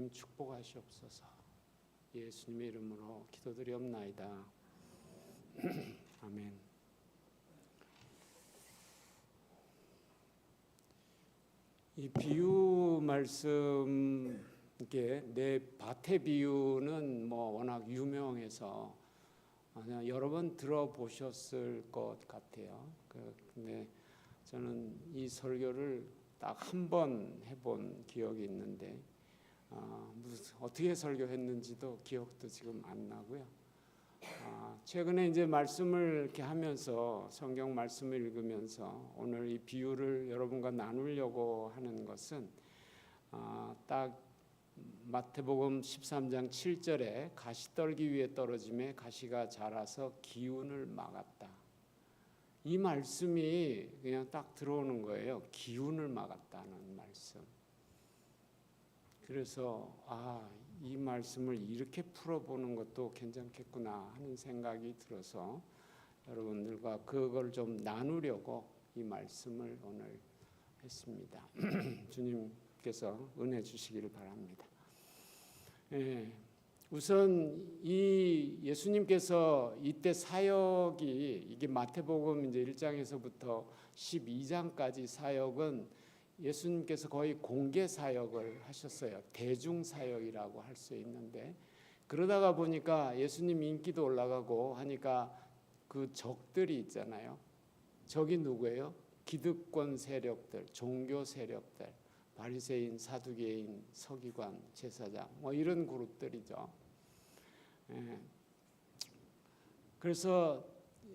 말씀 축복하시옵소서. 예수님의 이름으로 기도드리옵나이다. 아멘. 이 비유 말씀, 이게 내 밭의 비유는 워낙 유명해서 여러 번 들어보셨을 것 같아요. 근데 저는 이 설교를 딱 한 번 해본 기억이 있는데 어떻게 설교했는지도 기억도 지금 안 나고요. 최근에 이제 말씀을 이렇게 하면서 성경 말씀을 읽으면서 오늘 이 비유를 여러분과 나누려고 하는 것은 딱 마태복음 13장 7절에 가시떨기 위에 떨어짐에 가시가 자라서 기운을 막았다. 이 말씀이 그냥 딱 들어오는 거예요. 기운을 막았다는 말씀. 그래서 이 말씀을 이렇게 풀어보는 것도 괜찮겠구나 하는 생각이 들어서 여러분들과 그걸 좀 나누려고 이 말씀을 오늘 했습니다. 주님께서 은혜 주시기를 바랍니다. 우선 이 예수님께서 이때 사역이 이게 마태복음 이제 1장에서부터 12장까지 사역은 예수님께서 거의 공개 사역을 하셨어요. 대중 사역이라고 할 수 있는데, 그러다가 보니까 예수님 인기도 올라가고 하니까 그 적들이 있잖아요. 적이 누구예요? 기득권 세력들, 종교 세력들, 바리새인, 사두개인, 서기관, 제사장 이런 그룹들이죠. 그래서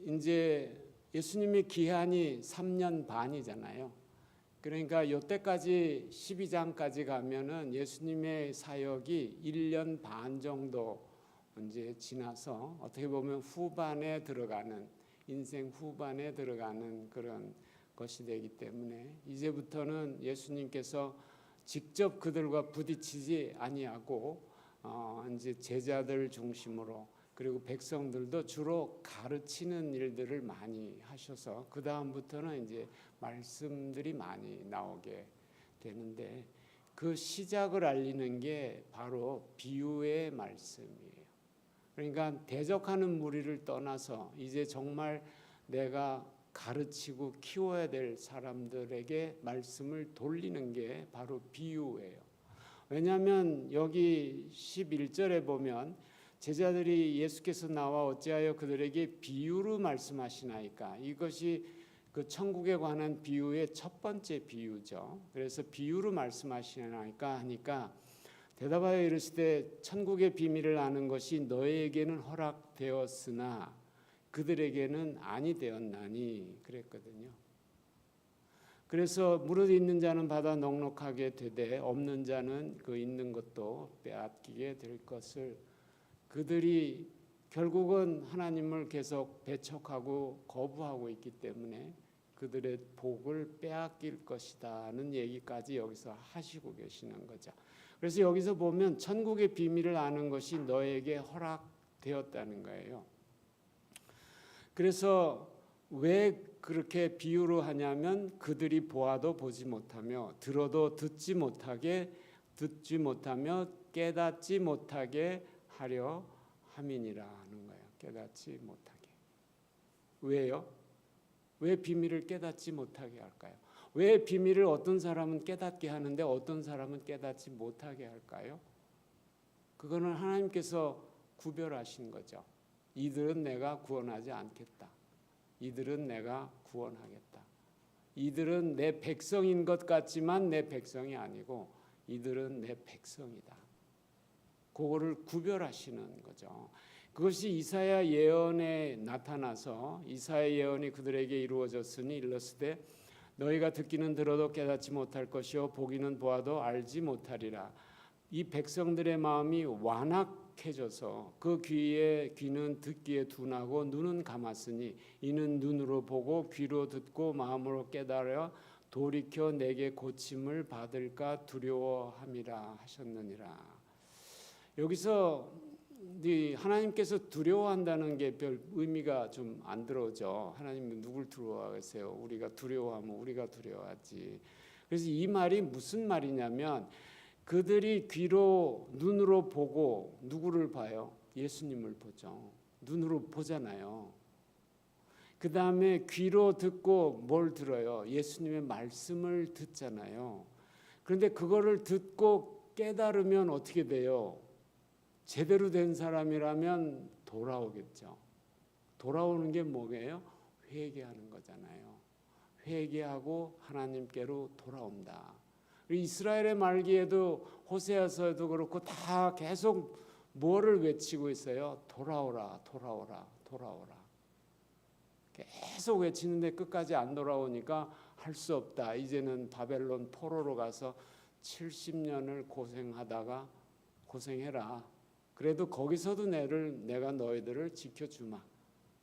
이제 예수님의 기한이 3년 반이잖아요. 그러니까 이때까지 12장까지 가면은 예수님의 사역이 1년 반 정도 이제 지나서 어떻게 보면 후반에 들어가는, 인생 후반에 들어가는 그런 것이 되기 때문에 이제부터는 예수님께서 직접 그들과 부딪히지 아니하고 이제 제자들 중심으로, 그리고 백성들도 주로 가르치는 일들을 많이 하셔서 그 다음부터는 이제 말씀들이 많이 나오게 되는데, 그 시작을 알리는 게 바로 비유의 말씀이에요. 그러니까 대적하는 무리를 떠나서 이제 정말 내가 가르치고 키워야 될 사람들에게 말씀을 돌리는 게 바로 비유예요. 왜냐하면 여기 11절에 보면 제자들이 예수께서 나와 어찌하여 그들에게 비유로 말씀하시나이까, 이것이 그 천국에 관한 비유의 첫 번째 비유죠. 그래서 비유로 말씀하시나이까 하니까 대답하여 이르시되 천국의 비밀을 아는 것이 너희에게는 허락되었으나 그들에게는 아니 되었나니 그랬거든요. 그래서 무릇 있는 자는 받아 넉넉하게 되되 없는 자는 그 있는 것도 빼앗기게 될 것을, 그들이 결국은 하나님을 계속 배척하고 거부하고 있기 때문에 그들의 복을 빼앗길 것이다는 얘기까지 여기서 하시고 계시는 거죠. 그래서 여기서 보면 천국의 비밀을 아는 것이 너에게 허락되었다는 거예요. 그래서 왜 그렇게 비유로 하냐면 그들이 보아도 보지 못하며 들어도 듣지 못하며 깨닫지 못하게 하려 함이니라 하는 거예요. 깨닫지 못하게. 왜요? 왜 비밀을 깨닫지 못하게 할까요? 왜 비밀을 어떤 사람은 깨닫게 하는데 어떤 사람은 깨닫지 못하게 할까요? 그거는 하나님께서 구별하신 거죠. 이들은 내가 구원하지 않겠다. 이들은 내가 구원하겠다. 이들은 내 백성인 것 같지만 내 백성이 아니고 이들은 내 백성이다. 그거를 구별하시는 거죠. 그것이 이사야 예언에 나타나서 이사야 예언이 그들에게 이루어졌으니 일렀으되 너희가 듣기는 들어도 깨닫지 못할 것이요 보기는 보아도 알지 못하리라. 이 백성들의 마음이 완악해져서 그 귀는 듣기에 둔하고 눈은 감았으니 이는 눈으로 보고 귀로 듣고 마음으로 깨달아 돌이켜 내게 고침을 받을까 두려워함이라 하셨느니라. 여기서 하나님께서 두려워한다는 게 별 의미가 좀 안 들어오죠. 하나님은 누굴 두려워하겠어요? 우리가 두려워하면 우리가 두려워하지. 그래서 이 말이 무슨 말이냐면 그들이 귀로 눈으로 보고 누구를 봐요? 예수님을 보죠. 눈으로 보잖아요. 그 다음에 귀로 듣고 뭘 들어요? 예수님의 말씀을 듣잖아요. 그런데 그거를 듣고 깨달으면 어떻게 돼요? 제대로 된 사람이라면 돌아오겠죠. 돌아오는 게 뭐예요? 회개하는 거잖아요. 회개하고 하나님께로 돌아온다. 이스라엘의 말기에도 호세아서에도 그렇고 다 계속 뭐를 외치고 있어요? 돌아오라, 돌아오라, 돌아오라. 계속 외치는데 끝까지 안 돌아오니까 할 수 없다. 이제는 바벨론 포로로 가서 70년을 고생하다가 고생해라. 그래도 거기서도 내가 너희들을 지켜주마.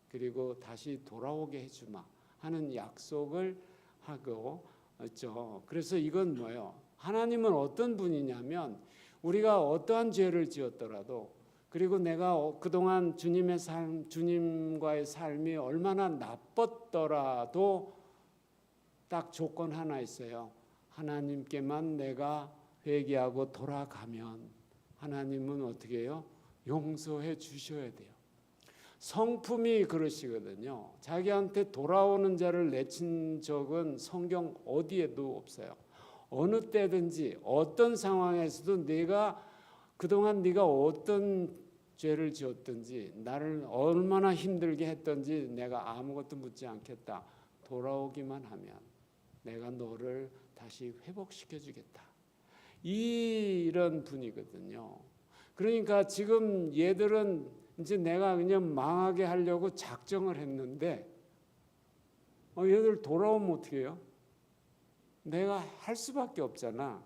그리고 다시 돌아오게 해주마 하는 약속을 하고 있죠. 그래서 이건 뭐예요? 하나님은 어떤 분이냐면 우리가 어떠한 죄를 지었더라도 그리고 내가 그동안 주님과의 삶이 얼마나 나빴더라도 딱 조건 하나 있어요. 하나님께만 내가 회개하고 돌아가면 하나님은 어떻게 해요? 용서해 주셔야 돼요. 성품이 그러시거든요. 자기한테 돌아오는 자를 내친 적은 성경 어디에도 없어요. 어느 때든지 어떤 상황에서도 그동안 네가 어떤 죄를 지었든지 나를 얼마나 힘들게 했든지 내가 아무것도 묻지 않겠다. 돌아오기만 하면 내가 너를 다시 회복시켜 주겠다. 이런 분이거든요. 그러니까 지금 얘들은 이제 내가 그냥 망하게 하려고 작정을 했는데 얘들 돌아오면 어떻게 해요? 내가 할 수밖에 없잖아.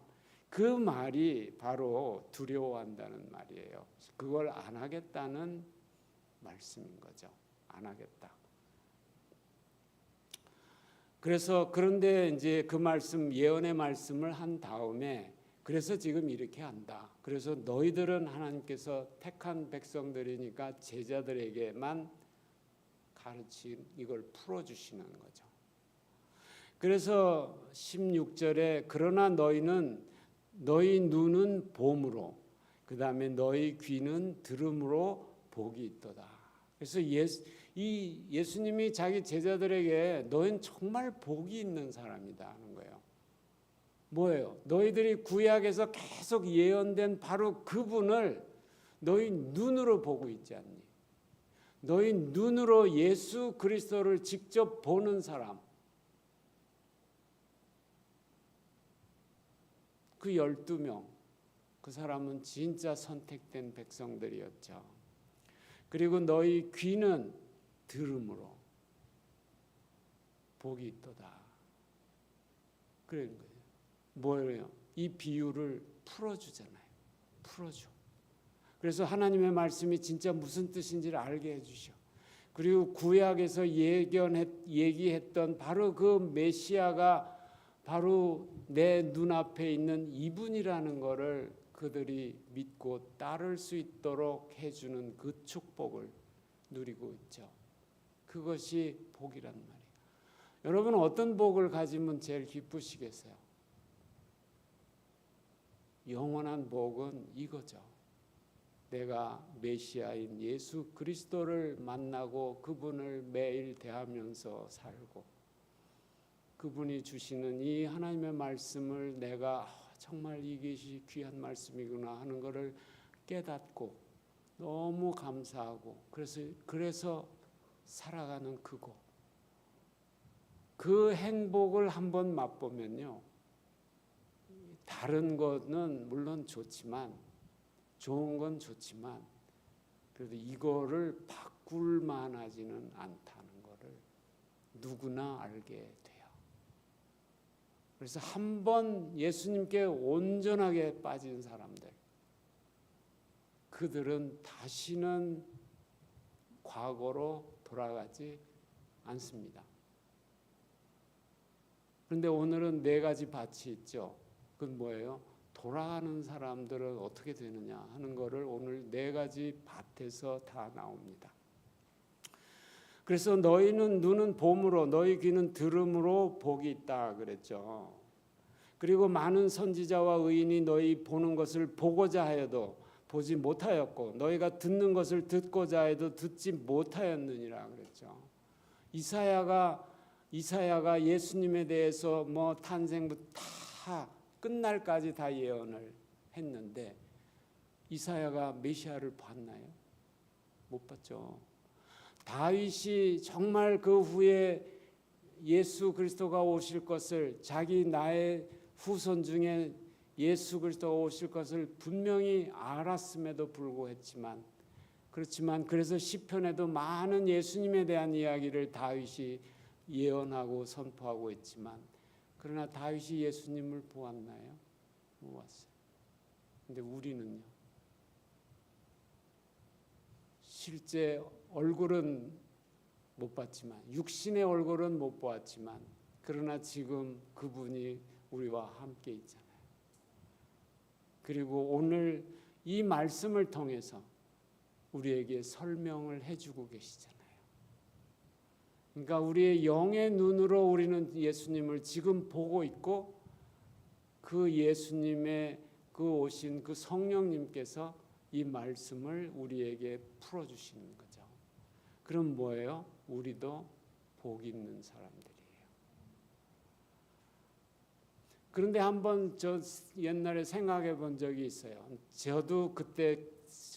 그 말이 바로 두려워한다는 말이에요. 그걸 안 하겠다는 말씀인 거죠. 안 하겠다. 그래서 그런데 이제 그 말씀 예언의 말씀을 한 다음에 그래서 지금 이렇게 한다. 그래서 너희들은 하나님께서 택한 백성들이니까 제자들에게만 가르침 이걸 풀어주시는 거죠. 그래서 16절에 그러나 너희 눈은 봄으로 그 다음에 너희 귀는 들음으로 복이 있도다. 그래서 예수님이 자기 제자들에게 너희는 정말 복이 있는 사람이다 하는 거예요. 뭐예요? 너희들이 구약에서 계속 예언된 바로 그분을 너희 눈으로 보고 있지 않니? 너희 눈으로 예수 그리스도를 직접 보는 사람. 그 12명, 그 사람은 진짜 선택된 백성들이었죠. 그리고 너희 귀는 들음으로 복이 있도다. 그런 거예요. 뭐예요? 이 비유를 풀어주잖아요. 풀어줘. 그래서 하나님의 말씀이 진짜 무슨 뜻인지를 알게 해주셔. 그리고 구약에서 얘기했던 바로 그 메시아가 바로 내 눈앞에 있는 이분이라는 것을 그들이 믿고 따를 수 있도록 해주는 그 축복을 누리고 있죠. 그것이 복이란 말이에요. 여러분 어떤 복을 가지면 제일 기쁘시겠어요? 영원한 복은 이거죠. 내가 메시아인 예수 그리스도를 만나고 그분을 매일 대하면서 살고 그분이 주시는 이 하나님의 말씀을 내가 정말 이것이 귀한 말씀이구나 하는 것을 깨닫고 너무 감사하고 그래서 살아가는 그곳 그 행복을 한번 맛보면요. 다른 거는 물론 좋지만 좋은 건 좋지만 그래도 이거를 바꿀 만하지는 않다는 거를 누구나 알게 돼요. 그래서 한번 예수님께 온전하게 빠진 사람들 그들은 다시는 과거로 돌아가지 않습니다. 그런데 오늘은 4가지 밭이 있죠. 그건 뭐예요? 돌아가는 사람들은 어떻게 되느냐 하는 것을 오늘 4가지 밭에서 다 나옵니다. 그래서 너희는 눈은 봄으로 너희 귀는 들음으로 복이 있다 그랬죠. 그리고 많은 선지자와 의인이 너희 보는 것을 보고자 하여도 보지 못하였고 너희가 듣는 것을 듣고자 해도 듣지 못하였느니라 그랬죠. 이사야가 예수님에 대해서 뭐 탄생부터 다 끝날까지 다 예언을 했는데 이사야가 메시아를 봤나요? 못 봤죠. 다윗이 정말 그 후에 예수 그리스도가 오실 것을 자기 나의 후손 중에 예수 그리스도가 오실 것을 분명히 알았음에도 불구했지만 그렇지만 그래서 시편에도 많은 예수님에 대한 이야기를 다윗이 예언하고 선포하고 있지만 그러나 다윗이 예수님을 보았나요? 못 봤어요. 근데 우리는요. 실제 얼굴은 못 봤지만 육신의 얼굴은 못 보았지만 그러나 지금 그분이 우리와 함께 있잖아요. 그리고 오늘 이 말씀을 통해서 우리에게 설명을 해주고 계시잖아요. 그러니까 우리의 영의 눈으로 우리는 예수님을 지금 보고 있고 그 예수님의 그 오신 그 성령님께서 이 말씀을 우리에게 풀어주시는 거죠. 그럼 뭐예요? 우리도 복 있는 사람들이에요. 그런데 한번 저 옛날에 생각해 본 적이 있어요. 저도 그때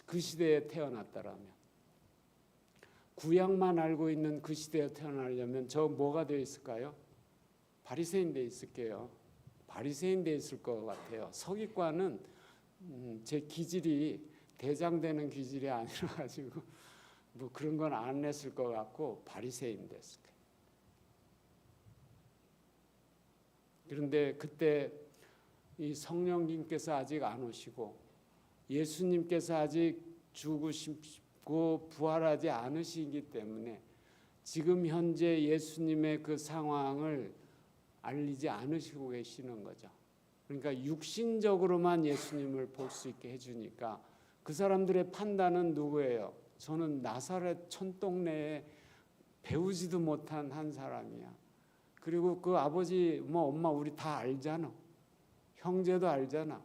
그 시대에 태어났다라면 구약만 알고 있는 그 시대에 태어나려면 저 뭐가 되어 있을까요? 바리새인 돼 있을게요. 바리새인 돼 있을 것 같아요. 서기관은 제 기질이 대장되는 기질이 아니라 가지고 뭐 그런 건 안 했을 것 같고 바리새인 됐을 거예요. 그런데 그때 이 성령님께서 아직 안 오시고 예수님께서 아직 죽으시고 부활하지 않으시기 때문에 지금 현재 예수님의 그 상황을 알리지 않으시고 계시는 거죠. 그러니까 육신적으로만 예수님을 볼 수 있게 해주니까 그 사람들의 판단은 누구예요? 저는 나사렛 촌동네에 배우지도 못한 한 사람이야. 그리고 그 아버지 뭐 엄마 우리 다 알잖아. 형제도 알잖아.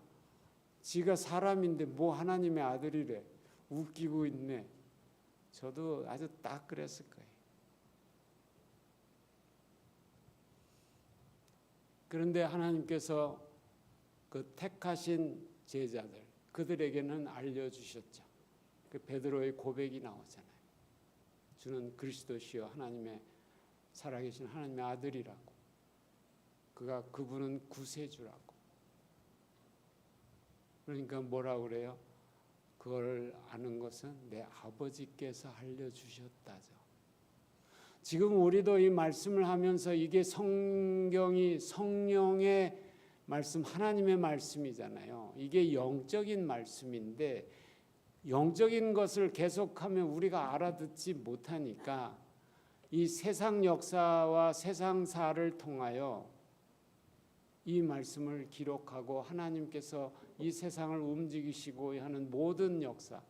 지가 사람인데 뭐 하나님의 아들이래. 웃기고 있네. 저도 아주 딱 그랬을 거예요. 그런데 하나님께서 그 택하신 제자들 그들에게는 알려주셨죠. 그 베드로의 고백이 나오잖아요. 주는 그리스도시요 하나님의 살아계신 하나님의 아들이라고. 그분은 구세주라고. 그러니까 뭐라고 그래요? 그걸 아는 것은 내 아버지께서 알려주셨다죠. 지금 우리도 이 말씀을 하면서 이게 성경이 성령의 말씀, 하나님의 말씀이잖아요. 이게 영적인 말씀인데 영적인 것을 계속하면 우리가 알아듣지 못하니까 이 세상 역사와 세상사를 통하여 이 말씀을 기록하고 하나님께서 이 세상을 움직이시고 하는 모든 역사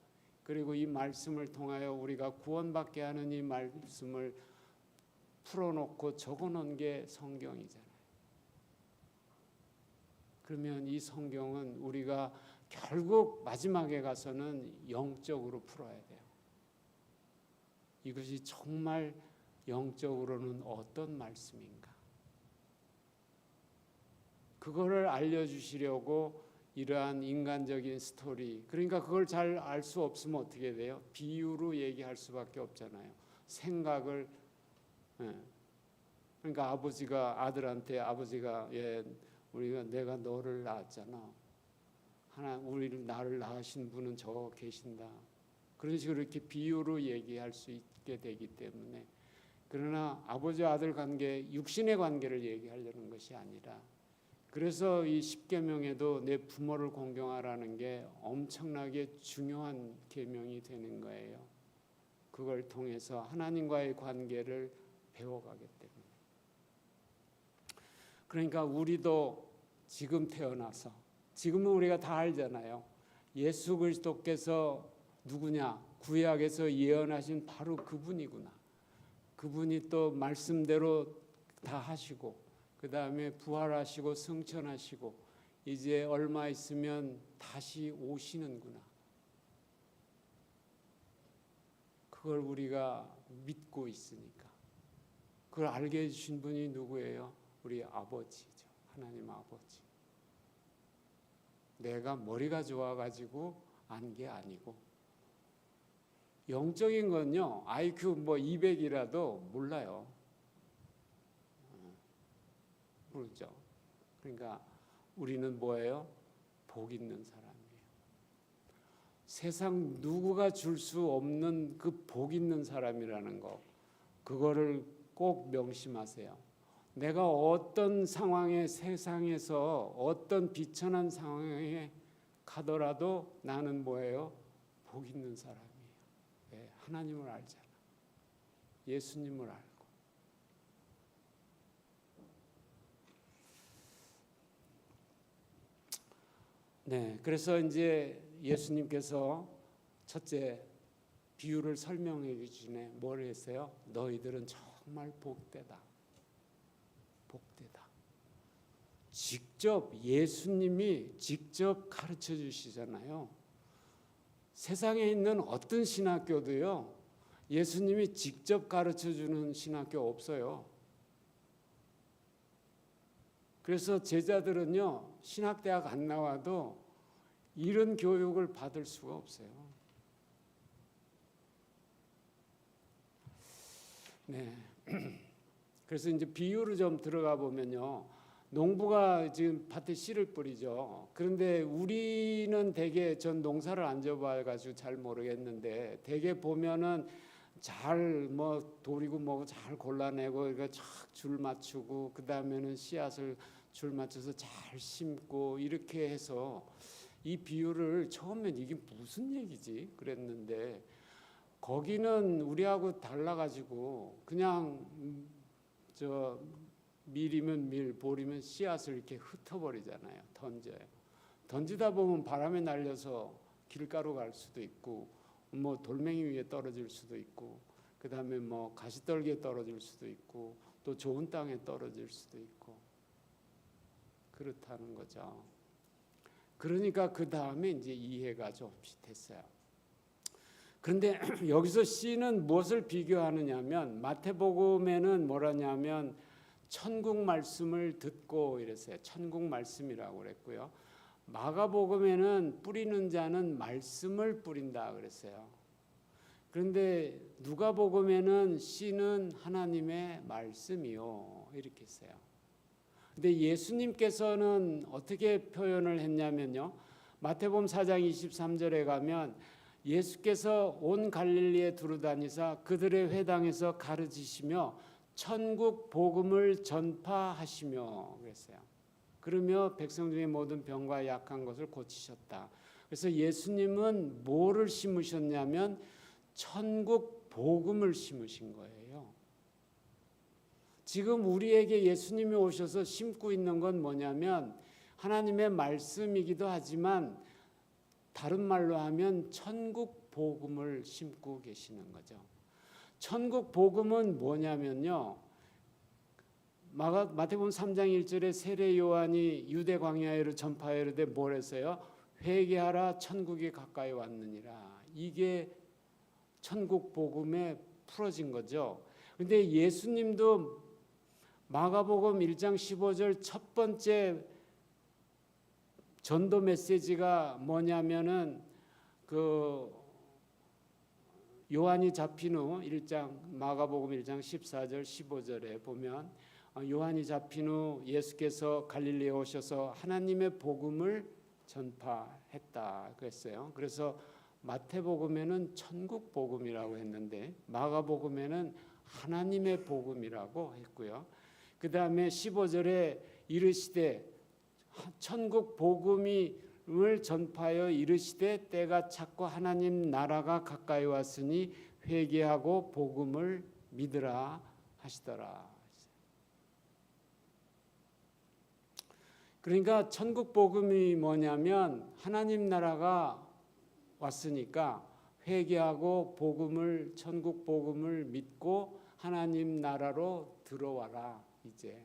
그리고 이 말씀을 통하여 우리가 구원받게 하는 이 말씀을 풀어놓고 적어놓은 게 성경이잖아요. 그러면 이 성경은 우리가 결국 마지막에 가서는 영적으로 풀어야 돼요. 이것이 정말 영적으로는 어떤 말씀인가? 그거를 알려주시려고 이러한 인간적인 스토리, 그러니까 그걸 잘 알 수 없으면 어떻게 돼요? 비유로 얘기할 수밖에 없잖아요. 생각을. 그러니까 아버지가 아들한테 아버지가 내가 너를 낳았잖아. 나를 낳으신 분은 저 계신다. 그런 식으로 이렇게 비유로 얘기할 수 있게 되기 때문에 그러나 아버지 아들 관계, 육신의 관계를 얘기하려는 것이 아니라 그래서 이 십계명에도 내 부모를 공경하라는 게 엄청나게 중요한 계명이 되는 거예요. 그걸 통해서 하나님과의 관계를 배워가기 때문에. 그러니까 우리도 지금 태어나서 지금은 우리가 다 알잖아요. 예수 그리스도께서 누구냐? 구약에서 예언하신 바로 그분이구나. 그분이 또 말씀대로 다 하시고 그 다음에 부활하시고 승천하시고 이제 얼마 있으면 다시 오시는구나. 그걸 우리가 믿고 있으니까. 그걸 알게 해주신 분이 누구예요? 우리 아버지죠. 하나님 아버지. 내가 머리가 좋아가지고 안 게 아니고, 영적인 건요, IQ 200이라도 몰라요. 모르죠. 그러니까 우리는 뭐예요? 복 있는 사람이에요. 세상 누구가 줄 수 없는 그 복 있는 사람이라는 거, 그거를 꼭 명심하세요. 내가 어떤 상황에, 세상에서 어떤 비천한 상황에 가더라도 나는 뭐예요? 복 있는 사람이에요. 네, 하나님을 알잖아. 예수님을 알고. 네, 그래서 이제 예수님께서 첫째 비유를 설명해 주시네. 뭘 했어요? 너희들은 정말 복되다. 복되다. 직접 예수님이 직접 가르쳐 주시잖아요. 세상에 있는 어떤 신학교도요, 예수님이 직접 가르쳐 주는 신학교 없어요. 그래서 제자들은요, 신학대학 안 나와도 이런 교육을 받을 수가 없어요. 네. 그래서 이제 비유로 좀 들어가 보면요, 농부가 지금 밭에 씨를 뿌리죠. 그런데 우리는 대개, 전 농사를 안 져봐가지고 잘 모르겠는데, 대개 보면은 잘 돌이고 뭐고 잘 골라내고 이거 착 줄 맞추고 그 다음에는 씨앗을 줄 맞춰서 잘 심고 이렇게 해서, 이 비유를 처음엔 이게 무슨 얘기지 그랬는데, 거기는 우리하고 달라가지고 그냥 밀이면 밀, 볼이면 씨앗을 이렇게 흩어버리잖아요. 던져요. 던지다 보면 바람에 날려서 길가로 갈 수도 있고, 돌멩이 위에 떨어질 수도 있고, 그 다음에 가시떨기에 떨어질 수도 있고, 또 좋은 땅에 떨어질 수도 있고, 그렇다는 거죠. 그러니까 그 다음에 이제 이해가 좀 됐어요. 그런데 여기서 씨는 무엇을 비교하느냐면, 마태복음에는 뭐라냐면 천국 말씀을 듣고 이랬어요. 천국 말씀이라고 그랬고요. 마가복음에는 뿌리는 자는 말씀을 뿌린다 그랬어요. 그런데 누가복음에는 씨는 하나님의 말씀이요 이렇게 했어요. 근데 예수님께서는 어떻게 표현을 했냐면요, 마태복음 4장 23절에 가면 예수께서 온 갈릴리에 두루다니사 그들의 회당에서 가르치시며 천국 복음을 전파하시며 그랬어요. 그러며 백성 중에 모든 병과 약한 것을 고치셨다. 그래서 예수님은 뭐를 심으셨냐면 천국 복음을 심으신 거예요. 지금 우리에게 예수님이 오셔서 심고 있는 건 뭐냐면 하나님의 말씀이기도 하지만, 다른 말로 하면 천국 복음을 심고 계시는 거죠. 천국 복음은 뭐냐면요, 마태복음 3장 1절에 세례 요한이 유대 광야에로 전파하여 이르되 뭘 했어요? 회개하라 천국이 가까이 왔느니라. 이게 천국 복음에 풀어진 거죠. 근데 예수님도 마가복음 1장 15절 첫 번째 전도 메시지가 뭐냐면은 요한이 잡힌 후 마가복음 1장 14절 15절에 보면 요한이 잡힌 후 예수께서 갈릴리에 오셔서 하나님의 복음을 전파했다 그랬어요. 그래서 마태복음에는 천국 복음이라고 했는데 마가복음에는 하나님의 복음이라고 했고요. 그 다음에 15절에 이르시되 천국 복음을 전파하여 이르시되 때가 찼고 하나님 나라가 가까이 왔으니 회개하고 복음을 믿으라 하시더라. 그러니까 천국 복음이 뭐냐면 하나님 나라가 왔으니까 회개하고 천국 복음을 믿고 하나님 나라로 들어와라. 이제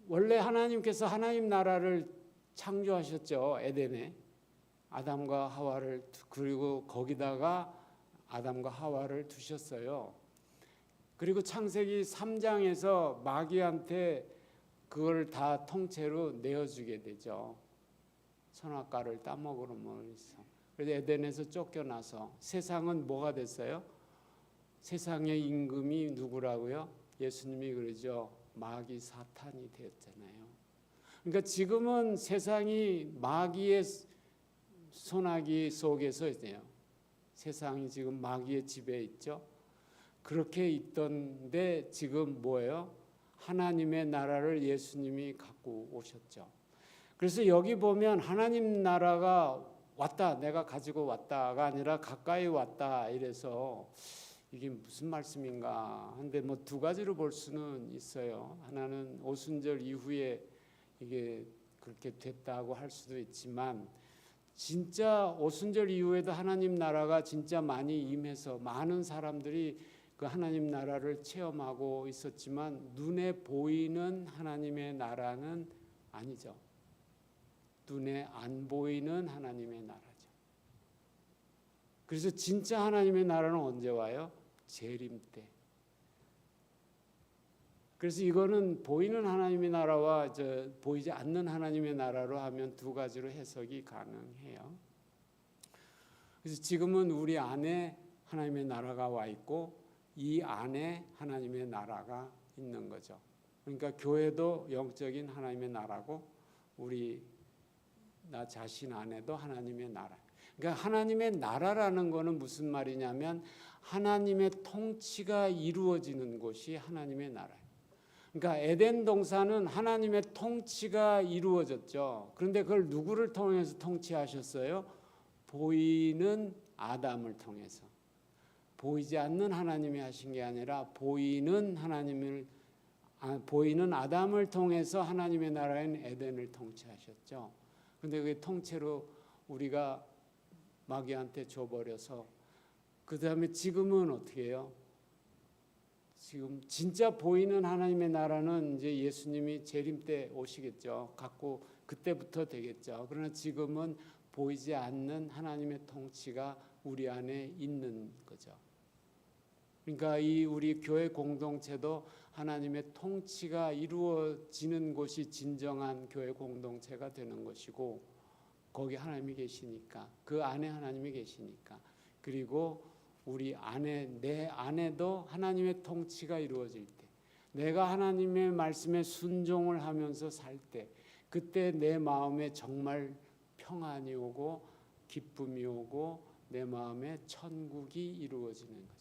원래 하나님께서 하나님 나라를 창조하셨죠. 에덴에 아담과 하와를, 그리고 거기다가 아담과 하와를 두셨어요. 그리고 창세기 3장에서 마귀한테 그걸 다 통째로 내어주게 되죠. 선악과를 따먹으면서. 그래서 에덴에서 쫓겨나서 세상은 뭐가 됐어요? 세상의 임금이 누구라고요? 예수님이 그러죠. 마귀 사탄이 되었잖아요. 그러니까 지금은 세상이 마귀의 손아귀 속에서 있어요. 세상이 지금 마귀의 지배에 있죠. 그렇게 있던데 지금 뭐예요? 하나님의 나라를 예수님이 갖고 오셨죠. 그래서 여기 보면 하나님 나라가 왔다, 내가 가지고 왔다가 아니라 가까이 왔다 이래서 이게 무슨 말씀인가 한데 뭐 두 가지로 볼 수는 있어요. 하나는 오순절 이후에 이게 그렇게 됐다고 할 수도 있지만 진짜 오순절 이후에도 하나님 나라가 진짜 많이 임해서 많은 사람들이 그 하나님 나라를 체험하고 있었지만 눈에 보이는 하나님의 나라는 아니죠. 눈에 안 보이는 하나님의 나라죠. 그래서 진짜 하나님의 나라는 언제 와요? 재림 때. 그래서 이거는 보이는 하나님의 나라와 보이지 않는 하나님의 나라로 하면 두 가지로 해석이 가능해요. 그래서 지금은 우리 안에 하나님의 나라가 와 있고 이 안에 하나님의 나라가 있는 거죠. 그러니까 교회도 영적인 하나님의 나라고 우리 나 자신 안에도 하나님의 나라. 그러니까 하나님의 나라라는 거는 무슨 말이냐면 하나님의 통치가 이루어지는 곳이 하나님의 나라예요. 그러니까 에덴 동산은 하나님의 통치가 이루어졌죠. 그런데 그걸 누구를 통해서 통치하셨어요? 보이는 아담을 통해서. 보이지 않는 하나님이 하신 게 아니라 보이는 아담을 통해서 하나님의 나라인 에덴을 통치하셨죠. 그런데 그게 통째로 우리가 마귀한테 줘버려서 그 다음에 지금은 어떻게 해요? 지금 진짜 보이는 하나님의 나라는 이제 예수님이 재림 때 오시겠죠. 갖고 그때부터 되겠죠. 그러나 지금은 보이지 않는 하나님의 통치가 우리 안에 있는 거죠. 그러니까 이 우리 교회 공동체도 하나님의 통치가 이루어지는 곳이 진정한 교회 공동체가 되는 것이고 거기 하나님이 계시니까 그 안에 하나님이 계시니까 그리고 우리 안에 내 안에도 하나님의 통치가 이루어질 때 내가 하나님의 말씀에 순종을 하면서 살 때 그때 내 마음에 정말 평안이 오고 기쁨이 오고 내 마음에 천국이 이루어지는 거죠.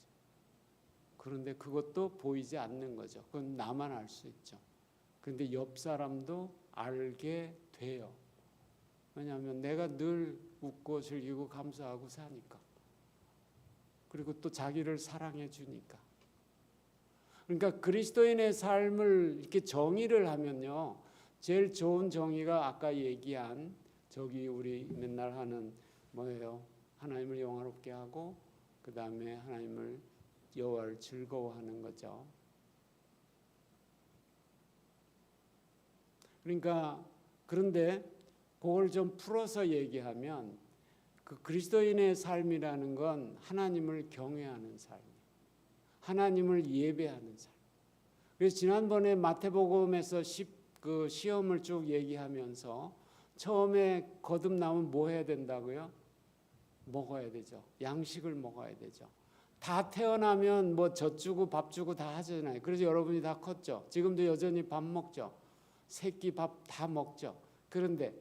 그런데 그것도 보이지 않는 거죠. 그건 나만 알 수 있죠. 그런데 옆 사람도 알게 돼요. 왜냐하면 내가 늘 웃고 즐기고 감사하고 사니까. 그리고 또 자기를 사랑해 주니까. 그러니까 그리스도인의 삶을 이렇게 정의를 하면요. 제일 좋은 정의가 아까 얘기한 저기 우리 맨날 하는 뭐예요? 하나님을 영화롭게 하고 그 다음에 하나님을 여호와를 즐거워하는 거죠. 그러니까 그런데 그걸 좀 풀어서 얘기하면 그 그리스도인의 삶이라는 건 하나님을 경외하는 삶이에요. 하나님을 예배하는 삶. 그래서 지난번에 마태복음에서 그 시험을 쭉 얘기하면서 처음에 거듭나면 뭐 해야 된다고요? 먹어야 되죠. 양식을 먹어야 되죠. 다 태어나면 뭐 젖 주고 밥 주고 다 하잖아요. 그래서 여러분이 다 컸죠. 지금도 여전히 밥 먹죠. 새끼 밥 다 먹죠. 그런데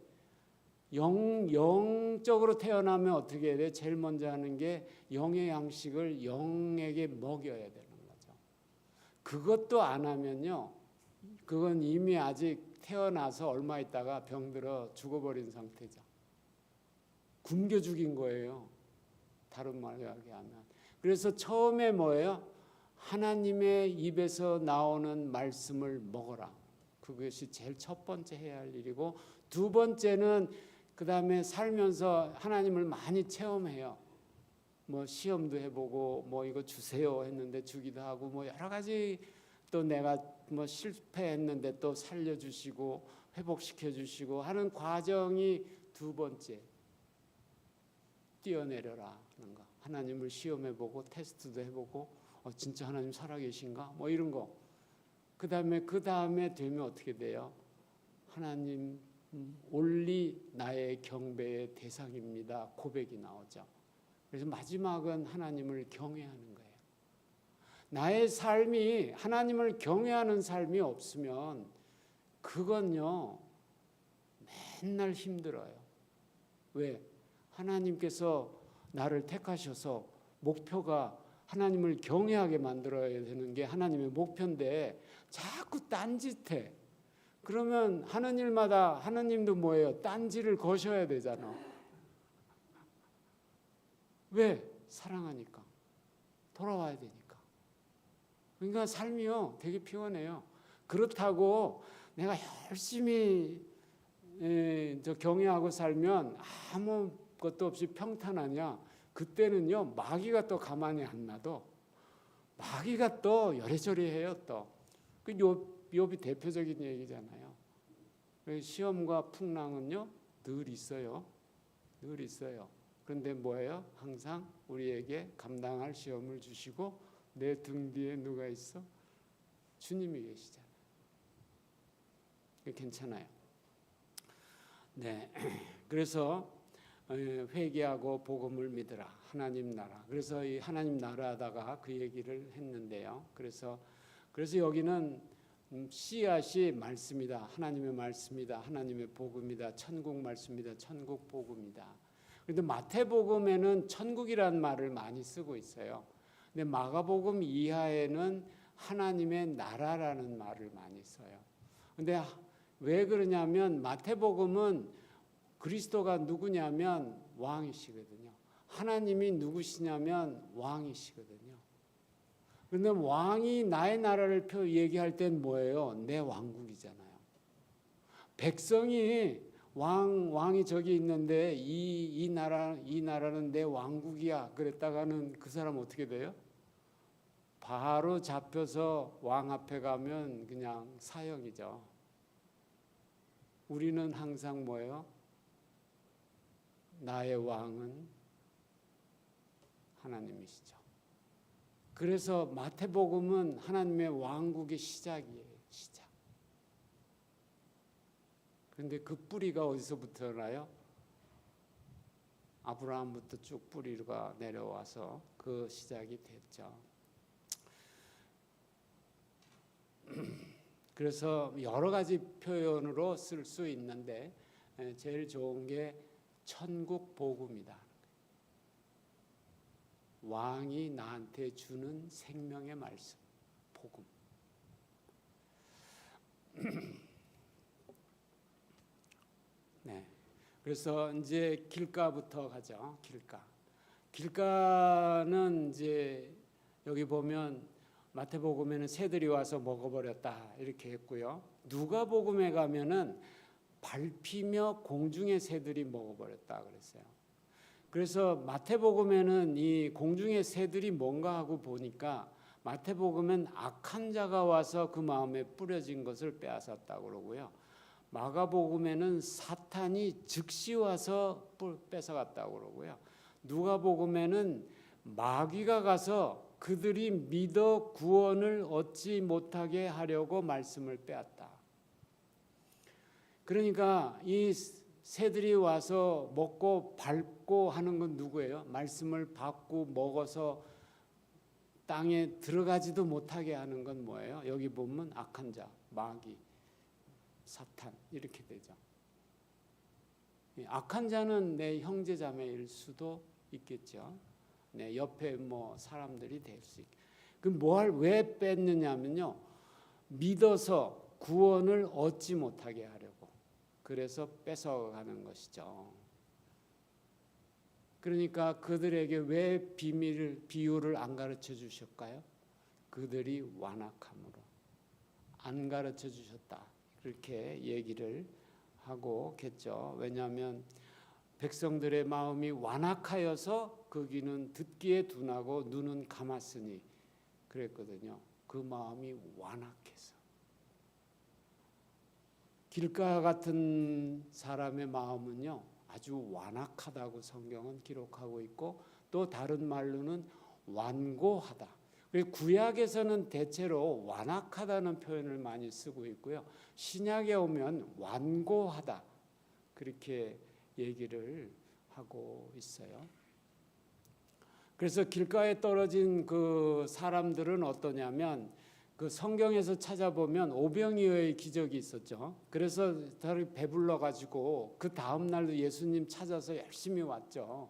영적으로 태어나면 어떻게 해야 돼요? 제일 먼저 하는 게 영의 양식을 영에게 먹여야 되는 거죠. 그것도 안 하면요. 그건 이미 아직 태어나서 얼마 있다가 병들어 죽어버린 상태죠. 굶겨 죽인 거예요. 다른 말로 하면. 그래서 처음에 뭐예요? 하나님의 입에서 나오는 말씀을 먹어라. 그것이 제일 첫 번째 해야 할 일이고 두 번째는 그 다음에 살면서 하나님을 많이 체험해요. 뭐 시험도 해보고 뭐 이거 주세요 했는데 주기도 하고 뭐 여러 가지 또 내가 뭐 실패했는데 또 살려주시고 회복시켜주시고 하는 과정이 두 번째, 뛰어내려라 하는 거. 하나님을 시험해보고 테스트도 해보고 진짜 하나님 살아계신가? 뭐 이런 거. 그 다음에 되면 어떻게 돼요? 하나님 올리 나의 경배의 대상입니다. 고백이 나오죠. 그래서 마지막은 하나님을 경외하는 거예요. 나의 삶이 하나님을 경외하는 삶이 없으면 그건요 맨날 힘들어요. 왜? 하나님께서 나를 택하셔서 목표가 하나님을 경외하게 만들어야 되는 게 하나님의 목표인데 자꾸 딴짓해. 그러면 하는 일마다 하나님도 뭐예요? 딴지를 거셔야 되잖아. 왜? 사랑하니까. 돌아와야 되니까. 그러니까 삶이요 되게 피곤해요. 그렇다고 내가 열심히 경외하고 살면 아무것도 없이 평탄하냐? 그때는요 마귀가 또 가만히 안 놔둬. 마귀가 또 여래저래 해요 또. 그 욥이 대표적인 얘기잖아요. 시험과 풍랑은요 늘 있어요. 늘 있어요. 그런데 뭐예요? 항상 우리에게 감당할 시험을 주시고 내 등 뒤에 누가 있어? 주님이 계시잖아요. 괜찮아요. 네, 그래서 회개하고 복음을 믿으라. 하나님 나라. 그래서 이 하나님 나라 하다가 그 얘기를 했는데요. 그래서 여기는 씨앗이 말씀이다. 하나님의 말씀이다. 하나님의 복음이다. 천국 말씀이다. 천국 복음이다. 그런데 마태복음에는 천국이라는 말을 많이 쓰고 있어요. 근데 마가복음 이하에는 하나님의 나라라는 말을 많이 써요. 근데 왜 그러냐면 마태복음은 그리스도가 누구냐면 왕이시거든요. 하나님이 누구시냐면 왕이시거든요. 그런데 왕이 나의 나라를 얘기할 땐 뭐예요? 내 왕국이잖아요. 백성이 왕이 저기 있는데 이 나라는 내 왕국이야. 그랬다가는 그 사람 어떻게 돼요? 바로 잡혀서 왕 앞에 가면 그냥 사형이죠. 우리는 항상 뭐예요? 나의 왕은 하나님이시죠. 그래서 마태복음은 하나님의 왕국의 시작이에요. 시작. 그런데 그 뿌리가 어디서부터 나요? 아브라함부터 쭉 뿌리가 내려와서 그 시작이 됐죠. 그래서 여러 가지 표현으로 쓸 수 있는데 제일 좋은 게 천국 복음이다. 왕이 나한테 주는 생명의 말씀, 복음. 네. 그래서 이제 길가부터 가죠. 길가는 이제 여기 보면 마태복음에는 새들이 와서 먹어버렸다 이렇게 했고요. 누가복음에 가면은 밟히며 공중의 새들이 먹어버렸다 그랬어요. 그래서 마태복음에는 이 공중의 새들이 뭔가 하고 보니까 마태복음은 악한 자가 와서 그 마음에 뿌려진 것을 빼앗았다고 그러고요. 마가복음에는 사탄이 즉시 와서 뺏어갔다고 그러고요. 누가복음에는 마귀가 가서 그들이 믿어 구원을 얻지 못하게 하려고 말씀을 빼앗다. 그러니까 이 새들이 와서 먹고 밟고 하는 건 누구예요? 말씀을 받고 먹어서 땅에 들어가지도 못하게 하는 건 뭐예요? 여기 보면 악한 자, 마귀, 사탄 이렇게 되죠. 악한 자는 내 형제 자매일 수도 있겠죠. 네, 옆에 뭐 사람들이 될 수 있게. 그럼 왜 뺐느냐면요. 믿어서 구원을 얻지 못하게 하려고. 그래서 뺏어가는 것이죠. 그러니까 그들에게 왜 비유를 안 가르쳐 주셨을까요? 그들이 완악함으로 안 가르쳐 주셨다. 그렇게 얘기를 하고겠죠. 왜냐하면 백성들의 마음이 완악하여서 그 귀는 듣기에 둔하고 눈은 감았으니 그랬거든요. 그 마음이 완악해서. 길가 같은 사람의 마음은요 아주 완악하다고 성경은 기록하고 있고, 또 다른 말로는 완고하다. 그리고 구약에서는 대체로 완악하다는 표현을 많이 쓰고 있고요, 신약에 오면 완고하다 그렇게 얘기를 하고 있어요. 그래서 길가에 떨어진 그 사람들은 어떠냐면, 그 성경에서 찾아보면 오병이어의 기적이 있었죠. 그래서 다들 배불러 가지고 그 다음 날도 예수님 찾아서 열심히 왔죠.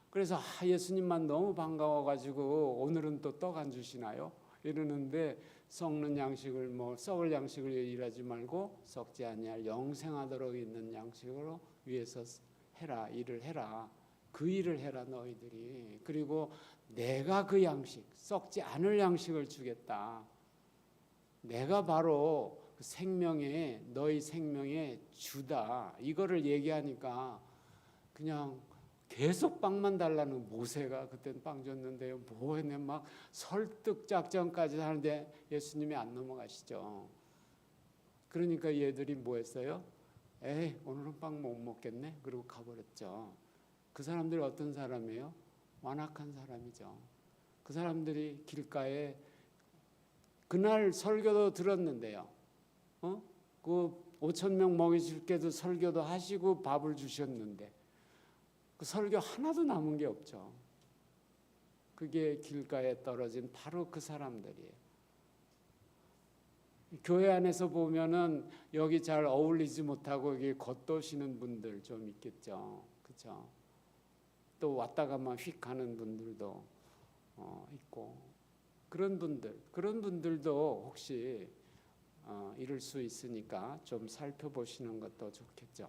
그래서 예수님만 너무 반가워 가지고 오늘은 또 떡 안 주시나요? 이러는데, 썩는 양식을 썩을 양식을 일하지 말고 썩지 아니할 영생하도록 있는 양식으로 위에서 해라, 일을 해라. 그 일을 해라 너희들이. 그리고 내가 그 양식, 썩지 않을 양식을 주겠다. 내가 바로 생명의, 너희 생명의 주다. 이거를 얘기하니까 그냥 계속 빵만 달라는 모세가 그때는 빵 줬는데요, 뭐 했네, 막 설득 작전까지 하는데 예수님이 안 넘어가시죠. 그러니까 얘들이 뭐 했어요? 에이, 오늘은 빵 못 먹겠네. 그리고 가버렸죠. 그 사람들이 어떤 사람이에요? 완악한 사람이죠. 그 사람들이 길가에 그날 설교도 들었는데요, 그 5,000명 먹이실게도 설교도 하시고 밥을 주셨는데 그 설교 하나도 남은 게 없죠. 그게 길가에 떨어진 바로 그 사람들이에요. 교회 안에서 보면은 여기 잘 어울리지 못하고 여기 겉도시는 분들 좀 있겠죠. 그렇죠? 또 왔다가만 휙 가는 분들도 있고, 그런 분들도 혹시 이럴 수 있으니까 좀 살펴보시는 것도 좋겠죠.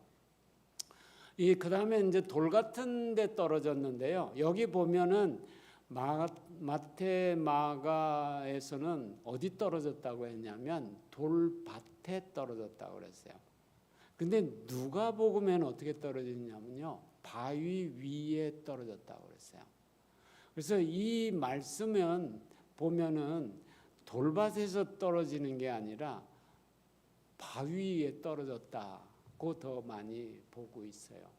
그 다음에 이제 돌 같은 데 떨어졌는데요, 여기 보면은 마태 마가에서는 어디 떨어졌다고 했냐면 돌밭에 떨어졌다고 그랬어요. 근데 누가복음에는 어떻게 떨어지냐면요, 바위 위에 떨어졌다고 그랬어요. 그래서 이 말씀은 보면은 돌밭에서 떨어지는 게 아니라 바위 위에 떨어졌다고 더 많이 보고 있어요.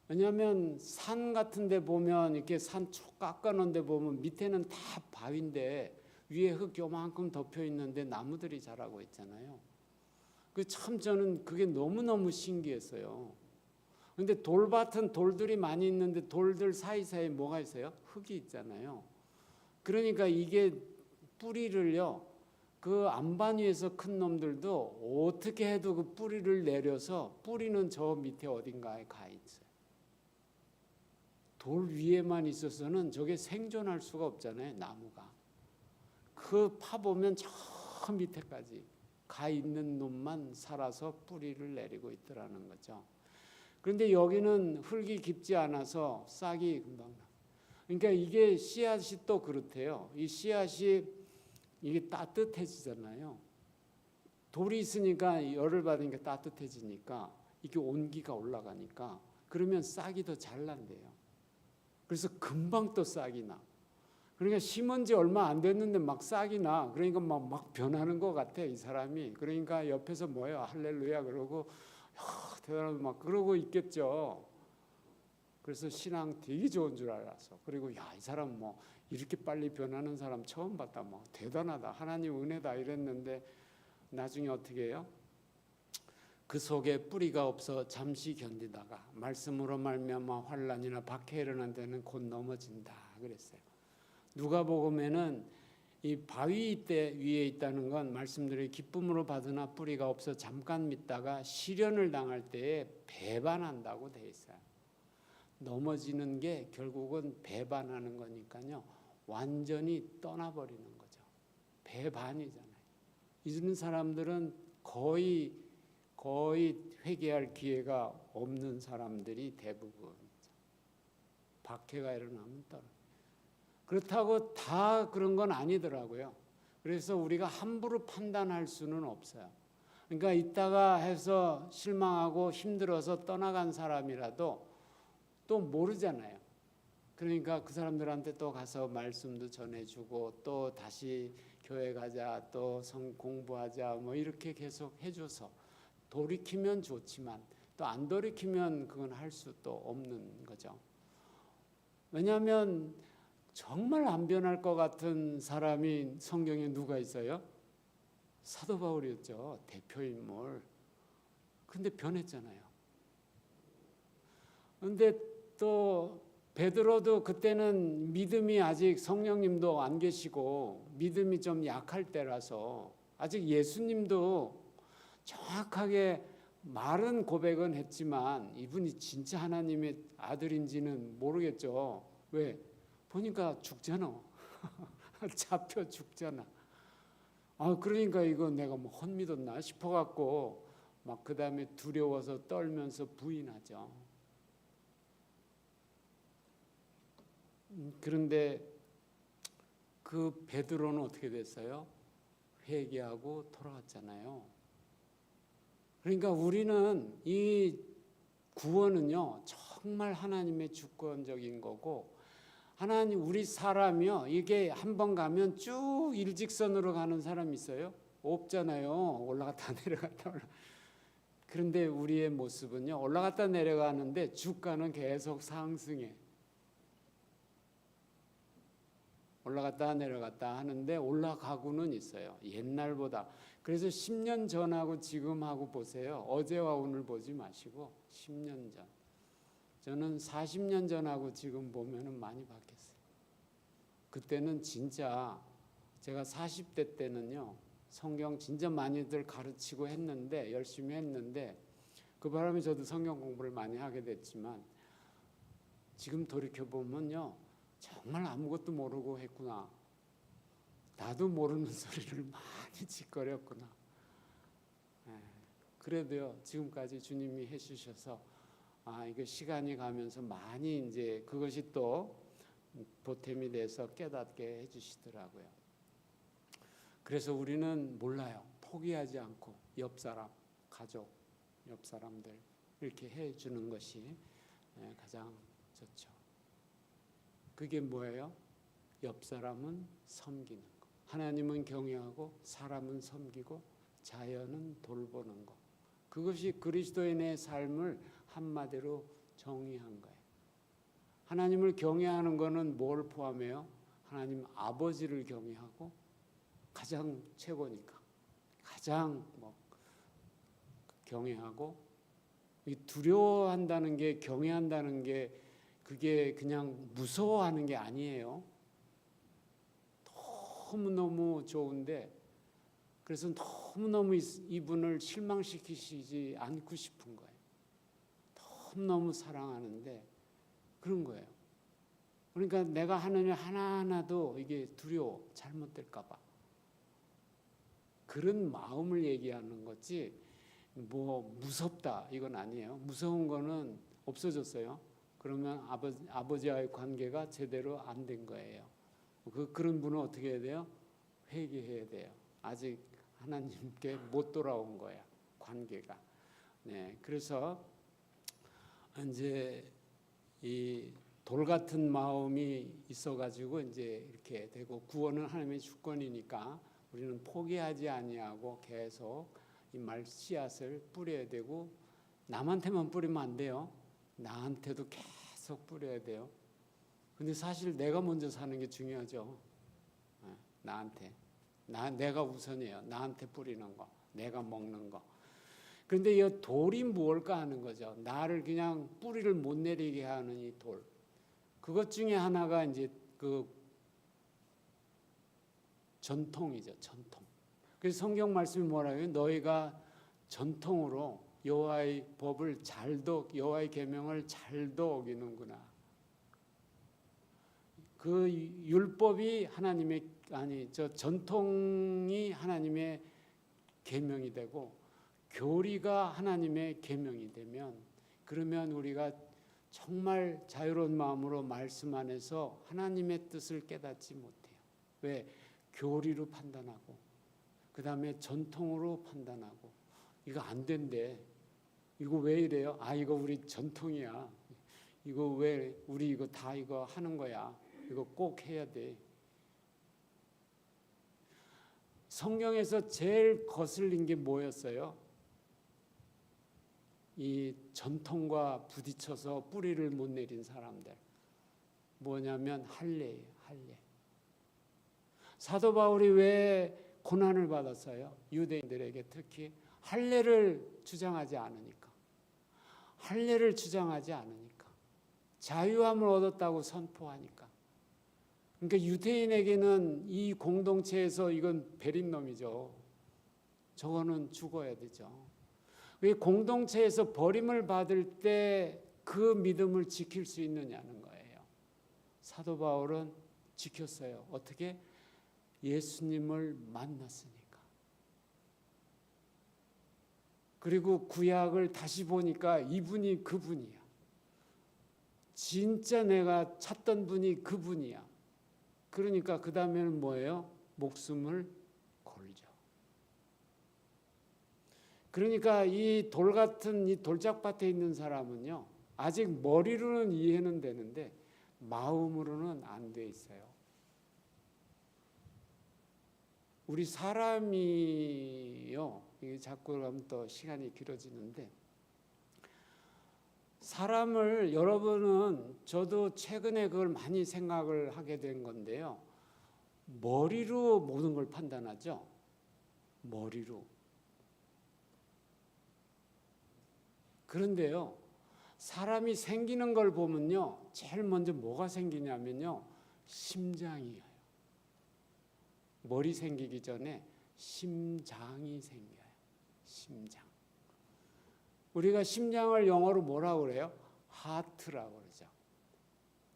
왜냐하면 산 같은 데 보면 이렇게 산 쭉 깎아놓은 데 보면 밑에는 다 바위인데 위에 흙 요만큼 덮여 있는데 나무들이 자라고 있잖아요. 참 저는 그게 너무너무 신기했어요. 근데 돌밭은 돌들이 많이 있는데 돌들 사이사이에 뭐가 있어요? 흙이 있잖아요. 그러니까 이게 뿌리를요, 그 안반 위에서 큰 놈들도 어떻게 해도 그 뿌리를 내려서 뿌리는 저 밑에 어딘가에 가 있어요. 돌 위에만 있어서는 저게 생존할 수가 없잖아요, 나무가. 그 파보면 저 밑에까지 가 있는 놈만 살아서 뿌리를 내리고 있더라는 거죠. 그런데 여기는 흙이 깊지 않아서 싹이 금방 나. 그러니까 이게 씨앗이 또 그렇대요. 이 씨앗이 이게 따뜻해지잖아요. 돌이 있으니까 열을 받으니까 따뜻해지니까 이게 온기가 올라가니까 그러면 싹이 더 잘 난대요. 그래서 금방 또 싹이 나. 그러니까 심은 지 얼마 안 됐는데 막 싹이 나. 그러니까 막 변하는 것 같아, 이 사람이. 그러니까 옆에서 뭐예요? 할렐루야 그러고 대단하다 막 그러고 있겠죠. 그래서 신앙 되게 좋은 줄 알았어. 그리고 이 사람 뭐 이렇게 빨리 변하는 사람 처음 봤다. 뭐 대단하다. 하나님 은혜다 이랬는데 나중에 어떻게 해요? 그 속에 뿌리가 없어 잠시 견디다가 말씀으로 말미암아 환난이나 박해 일어난 데는 곧 넘어진다 그랬어요. 누가복음에는 이 바위 위에 있다는 건 말씀드린 기쁨으로 받으나 뿌리가 없어 잠깐 믿다가 시련을 당할 때에 배반한다고 돼 있어요. 넘어지는 게 결국은 배반하는 거니까요, 완전히 떠나버리는 거죠. 배반이잖아요. 이런 사람들은 거의 회개할 기회가 없는 사람들이 대부분이죠. 박해가 일어나면 떠나. 그렇다고 다 그런 건 아니더라고요. 그래서 우리가 함부로 판단할 수는 없어요. 그러니까 이따가 해서 실망하고 힘들어서 떠나간 사람이라도 또 모르잖아요. 그러니까 그 사람들한테 또 가서 말씀도 전해주고 또 다시 교회 가자, 또 공부하자, 뭐 이렇게 계속 해줘서 돌이키면 좋지만 또 안 돌이키면 그건 할 수도 없는 거죠. 왜냐하면 정말 안 변할 것 같은 사람이 성경에 누가 있어요? 사도 바울이었죠. 대표인물. 근데 변했잖아요. 근데 또 베드로도 그때는 믿음이 아직 성령님도 안 계시고 믿음이 좀 약할 때라서 아직 예수님도 정확하게 말은 고백은 했지만 이분이 진짜 하나님의 아들인지는 모르겠죠. 왜? 보니까 죽잖아. 잡혀 죽잖아. 그러니까 이거 내가 뭐 헛믿었나 싶어갖고 막 그 다음에 두려워서 떨면서 부인하죠. 그런데 그 베드로는 어떻게 됐어요? 회개하고 돌아왔잖아요. 그러니까 우리는 이 구원은요 정말 하나님의 주권적인 거고, 하나님 우리 사람이요 이게 한번 가면 쭉 일직선으로 가는 사람이 있어요? 없잖아요. 올라갔다 내려갔다 그런데 우리의 모습은요 올라갔다 내려가는데 주가는 계속 상승해. 올라갔다 내려갔다 하는데 올라가고는 있어요. 옛날보다. 그래서 10년 전하고 지금하고 보세요. 어제와 오늘 보지 마시고 10년 전. 저는 40년 전하고 지금 보면은 많이 바뀌었어요. 그때는 진짜 제가 40대 때는요. 성경 진짜 많이들 가르치고 했는데 열심히 했는데 그 바람에 저도 성경 공부를 많이 하게 됐지만 지금 돌이켜 보면요. 정말 아무것도 모르고 했구나. 나도 모르는 소리를 많이 짓거렸구나. 그래도요 지금까지 주님이 해주셔서 이거 시간이 가면서 많이 이제 그것이 또 보탬이 돼서 깨닫게 해주시더라고요. 그래서 우리는 몰라요. 포기하지 않고 옆 사람, 가족, 옆 사람들 이렇게 해주는 것이 가장 좋죠. 그게 뭐예요? 옆 사람은 섬기는 거. 하나님은 경외하고 사람은 섬기고 자연은 돌보는 거. 그것이 그리스도인의 삶을 한마디로 정의한 거예요. 하나님을 경외하는 거는 뭘 포함해요? 하나님 아버지를 경외하고 가장 최고니까 가장 경외하고, 두려워한다는 게 경외한다는 게 그게 그냥 무서워하는 게 아니에요. 너무너무 좋은데 그래서 너무너무 이분을 실망시키시지 않고 싶은 거예요. 너무너무 사랑하는데 그런 거예요. 그러니까 내가 하는 일 하나하나도 이게 두려워, 잘못될까 봐. 그런 마음을 얘기하는 거지 뭐 무섭다 이건 아니에요. 무서운 거는 없어졌어요. 그러면 아버지와의 관계가 제대로 안 된 거예요. 그런 분은 어떻게 해야 돼요? 회개해야 돼요. 아직 하나님께 못 돌아온 거야, 관계가. 네, 그래서 이제 이 돌 같은 마음이 있어가지고 이제 이렇게 되고, 구원은 하나님의 주권이니까 우리는 포기하지 아니하고 계속 이 말 씨앗을 뿌려야 되고, 남한테만 뿌리면 안 돼요. 나한테도 계속 뿌려야 돼요. 근데 사실 내가 먼저 사는 게 중요하죠. 나한테. 내가 우선이에요. 나한테 뿌리는 거, 내가 먹는 거. 그런데 이 돌이 무엇일까 하는 거죠. 나를 그냥 뿌리를 못 내리게 하는 이 돌. 그것 중에 하나가 이제 그 전통이죠. 전통. 그래서 성경 말씀이 뭐라고요? 너희가 전통으로 여호와의 법을 여호와의 계명을 잘도 어기는구나. 그 율법이 전통이 하나님의 계명이 되고 교리가 하나님의 계명이 되면, 그러면 우리가 정말 자유로운 마음으로 말씀 안에서 하나님의 뜻을 깨닫지 못해요. 왜? 교리로 판단하고 그 다음에 전통으로 판단하고 이거 안 된대. 이거 왜 이래요? 이거 우리 전통이야. 이거 왜 우리 이거 다 이거 하는 거야. 이거 꼭 해야 돼. 성경에서 제일 거슬린 게 뭐였어요? 이 전통과 부딪혀서 뿌리를 못 내린 사람들. 뭐냐면 할례예요. 할례. 사도 바울이 왜 고난을 받았어요? 유대인들에게 특히 할례를 주장하지 않으니까. 할례를 주장하지 않으니까. 자유함을 얻었다고 선포하니까. 그러니까 유대인에게는 이 공동체에서 이건 베린 놈이죠. 저거는 죽어야 되죠. 왜 공동체에서 버림을 받을 때 그 믿음을 지킬 수 있느냐는 거예요. 사도 바울은 지켰어요. 어떻게? 예수님을 만났으니까. 그리고 구약을 다시 보니까 이분이 그분이야. 진짜 내가 찾던 분이 그분이야. 그러니까 그 다음에는 뭐예요? 목숨을 걸죠. 그러니까 이 돌 같은 이 돌짝밭에 있는 사람은요, 아직 머리로는 이해는 되는데 마음으로는 안 돼 있어요. 우리 사람이요, 이게 자꾸 하면 또 시간이 길어지는데, 사람을 여러분은 저도 최근에 그걸 많이 생각을 하게 된 건데요. 머리로 모든 걸 판단하죠. 머리로. 그런데요, 사람이 생기는 걸 보면요, 제일 먼저 뭐가 생기냐면요, 심장이에요. 머리 생기기 전에 심장이 생겨요. 심장. 우리가 심장을 영어로 뭐라고 그래요? 하트라고 그러죠.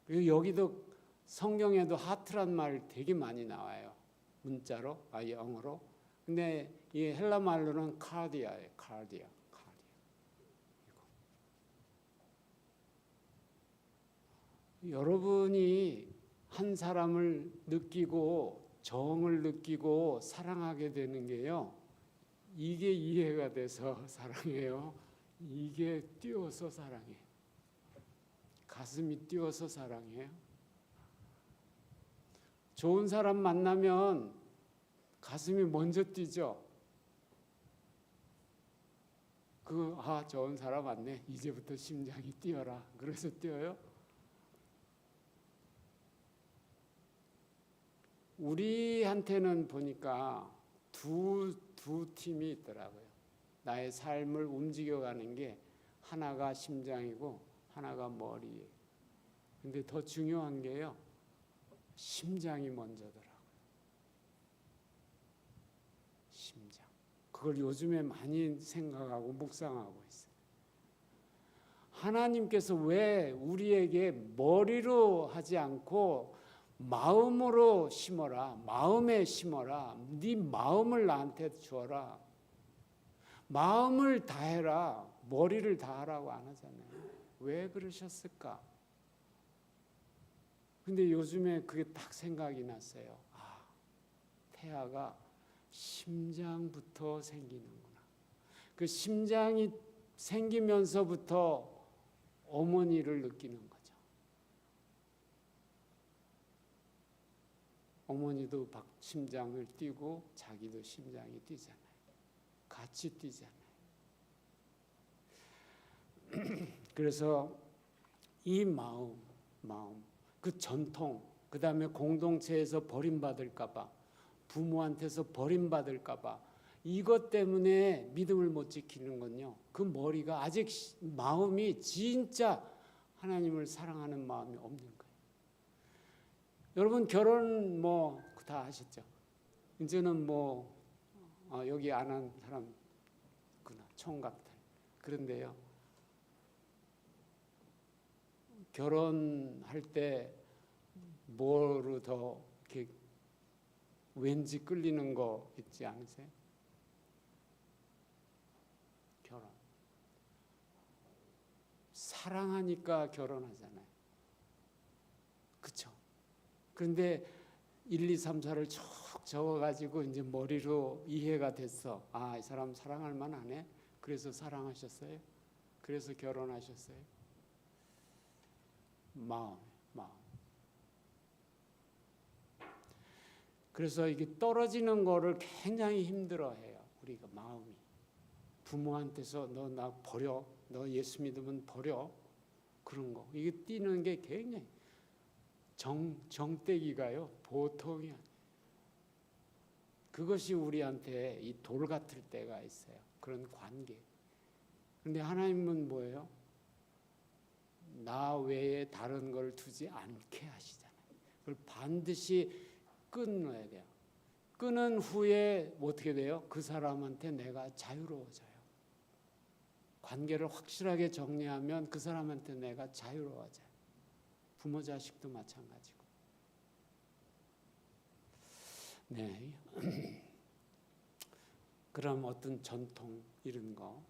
그리고 여기도 성경에도 하트란 말 되게 많이 나와요. 문자로, 영어로. 근데 이 헬라 말로는 카디아예요. 카디아. 여러분이 한 사람을 느끼고 정을 느끼고 사랑하게 되는 게요, 이게 이해가 돼서 사랑해요. 이게 뛰어서 사랑해. 가슴이 뛰어서 사랑해요. 좋은 사람 만나면 가슴이 먼저 뛰죠. 좋은 사람 왔네. 이제부터 심장이 뛰어라. 그래서 뛰어요. 우리한테는 보니까 두 팀이 있더라고요. 나의 삶을 움직여가는 게 하나가 심장이고 하나가 머리예요. 근데 더 중요한 게요, 심장이 먼저더라고요. 심장. 그걸 요즘에 많이 생각하고 묵상하고 있어요. 하나님께서 왜 우리에게 머리로 하지 않고 마음으로 심어라. 마음에 심어라. 네 마음을 나한테 주어라. 마음을 다해라. 머리를 다하라고 안 하잖아요. 왜 그러셨을까? 근데 요즘에 그게 딱 생각이 났어요. 태아가 심장부터 생기는구나. 그 심장이 생기면서부터 어머니를 느끼는 거죠. 어머니도 심장을 뛰고 자기도 심장이 뛰잖아요. 같이 뛰잖아요. 그래서 이 마음, 그 전통, 그 다음에 공동체에서 버림받을까 봐, 부모한테서 버림받을까 봐, 이것 때문에 믿음을 못 지키는 건요, 그 머리가 아직 마음이 진짜 하나님을 사랑하는 마음이 없는 거예요. 여러분 결혼 다 하셨죠? 이제는 여기 안 한 사람 총각들. 그런데요, 결혼할 때 뭐로 더 이렇게 왠지 끌리는 거 있지 않으세요? 결혼. 사랑하니까 결혼하잖아요. 그렇죠? 그런데 1, 2, 3, 4를 쭉 적어가지고 이제 머리로 이해가 됐어. 이 사람 사랑할 만하네. 그래서 사랑하셨어요? 그래서 결혼하셨어요? 마음. 그래서 이게 떨어지는 거를 굉장히 힘들어해요. 우리가 마음이. 부모한테서 너 나 버려, 너 예수 믿으면 버려, 그런 거. 이게 뛰는 게 굉장히 정떼기가요 보통이 아니에요. 그것이 우리한테 이 돌 같을 때가 있어요. 그런 관계. 그런데 하나님은 뭐예요? 나 외에 다른 걸 두지 않게 하시잖아요. 그걸 반드시 끊어야 돼요. 끊은 후에 어떻게 돼요? 그 사람한테 내가 자유로워져요. 관계를 확실하게 정리하면 그 사람한테 내가 자유로워져요. 부모 자식도 마찬가지고. 네. 그럼 어떤 전통 이런 거.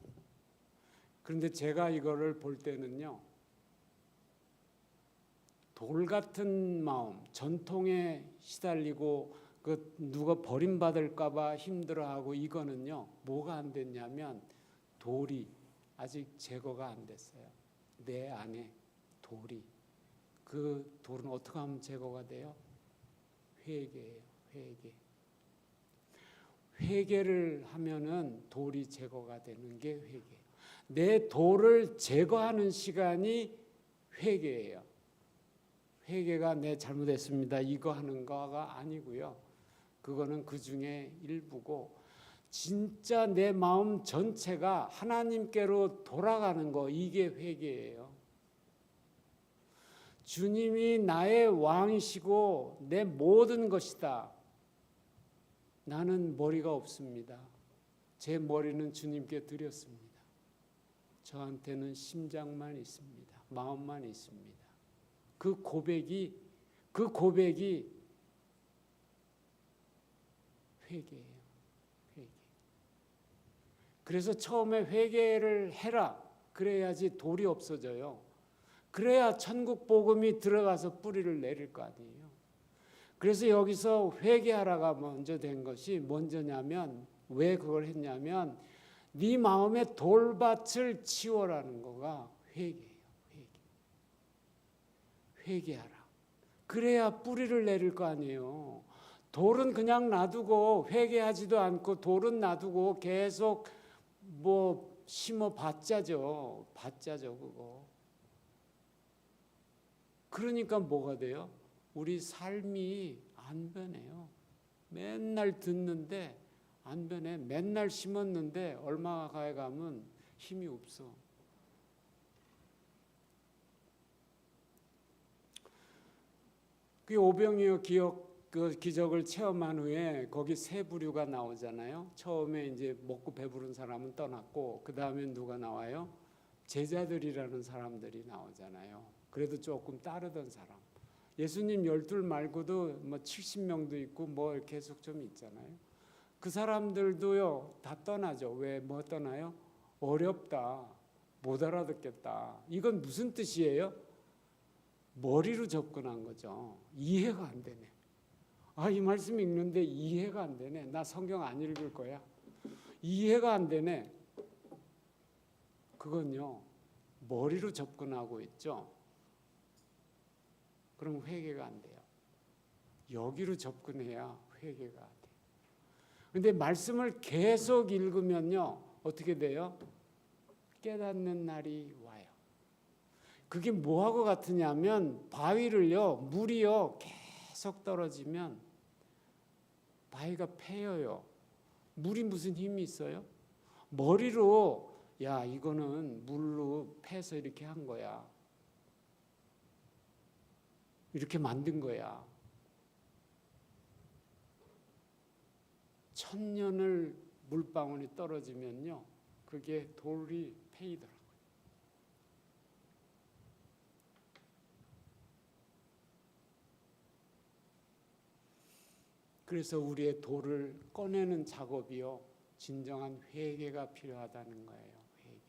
그런데 제가 이거를 볼 때는요. 돌 같은 마음, 전통에 시달리고 그 누가 버림받을까 봐 힘들어하고 이거는요. 뭐가 안 됐냐면 돌이 아직 제거가 안 됐어요. 내 안에 돌이. 그 돌은 어떻게 하면 제거가 돼요? 회개예요. 회개를 하면은 돌이 제거가 되는 게 회개예요. 내 돌을 제거하는 시간이 회개예요. 회개가 내 잘못했습니다 이거 하는 거가 아니고요. 그거는 그 중에 일부고 진짜 내 마음 전체가 하나님께로 돌아가는 거, 이게 회개예요. 주님이 나의 왕이시고 내 모든 것이다. 나는 머리가 없습니다. 제 머리는 주님께 드렸습니다. 저한테는 심장만 있습니다. 마음만 있습니다. 그 고백이 회개예요. 회개. 그래서 처음에 회개를 해라. 그래야지 돌이 없어져요. 그래야 천국 복음이 들어가서 뿌리를 내릴 거 아니에요. 그래서 여기서 회개하라가 먼저 된 것이 먼저냐면, 왜 그걸 했냐면 네 마음의 돌밭을 치워라는 거가 회개예요. 회개하라. 그래야 뿌리를 내릴 거 아니에요. 돌은 그냥 놔두고 회개하지도 않고 돌은 놔두고 계속 뭐 심어 봤자죠. 그거. 그러니까 뭐가 돼요? 우리 삶이 안 변해요. 맨날 듣는데 안 변해. 맨날 심었는데 얼마 가면 힘이 없어. 그 오병이어 기적을 체험한 후에 거기 세 부류가 나오잖아요. 처음에 이제 먹고 배부른 사람은 떠났고 그 다음에 누가 나와요? 제자들이라는 사람들이 나오잖아요. 그래도 조금 따르던 사람. 예수님 12 말고도 뭐 70명도 있고 뭐 계속 좀 있잖아요. 그 사람들도요 다 떠나죠. 왜 뭐 떠나요? 어렵다. 못 알아듣겠다. 이건 무슨 뜻이에요? 머리로 접근한 거죠. 이해가 안 되네. 이 말씀 읽는데 이해가 안 되네. 나 성경 안 읽을 거야. 이해가 안 되네. 그건요 머리로 접근하고 있죠. 그럼 회개가 안 돼요. 여기로 접근해야 회개가 돼요. 근데 말씀을 계속 읽으면요 어떻게 돼요? 깨닫는 날이 와요. 그게 뭐하고 같으냐면 바위를요 물이요 계속 떨어지면 바위가 패여요. 물이 무슨 힘이 있어요? 머리로 야 이거는 물로 패서 이렇게 한 거야. 이렇게 만든 거야. 1000년을 물방울이 떨어지면요 그게 돌이 패이더라고요. 그래서 우리의 돌을 꺼내는 작업이요 진정한 회개가 필요하다는 거예요. 회개.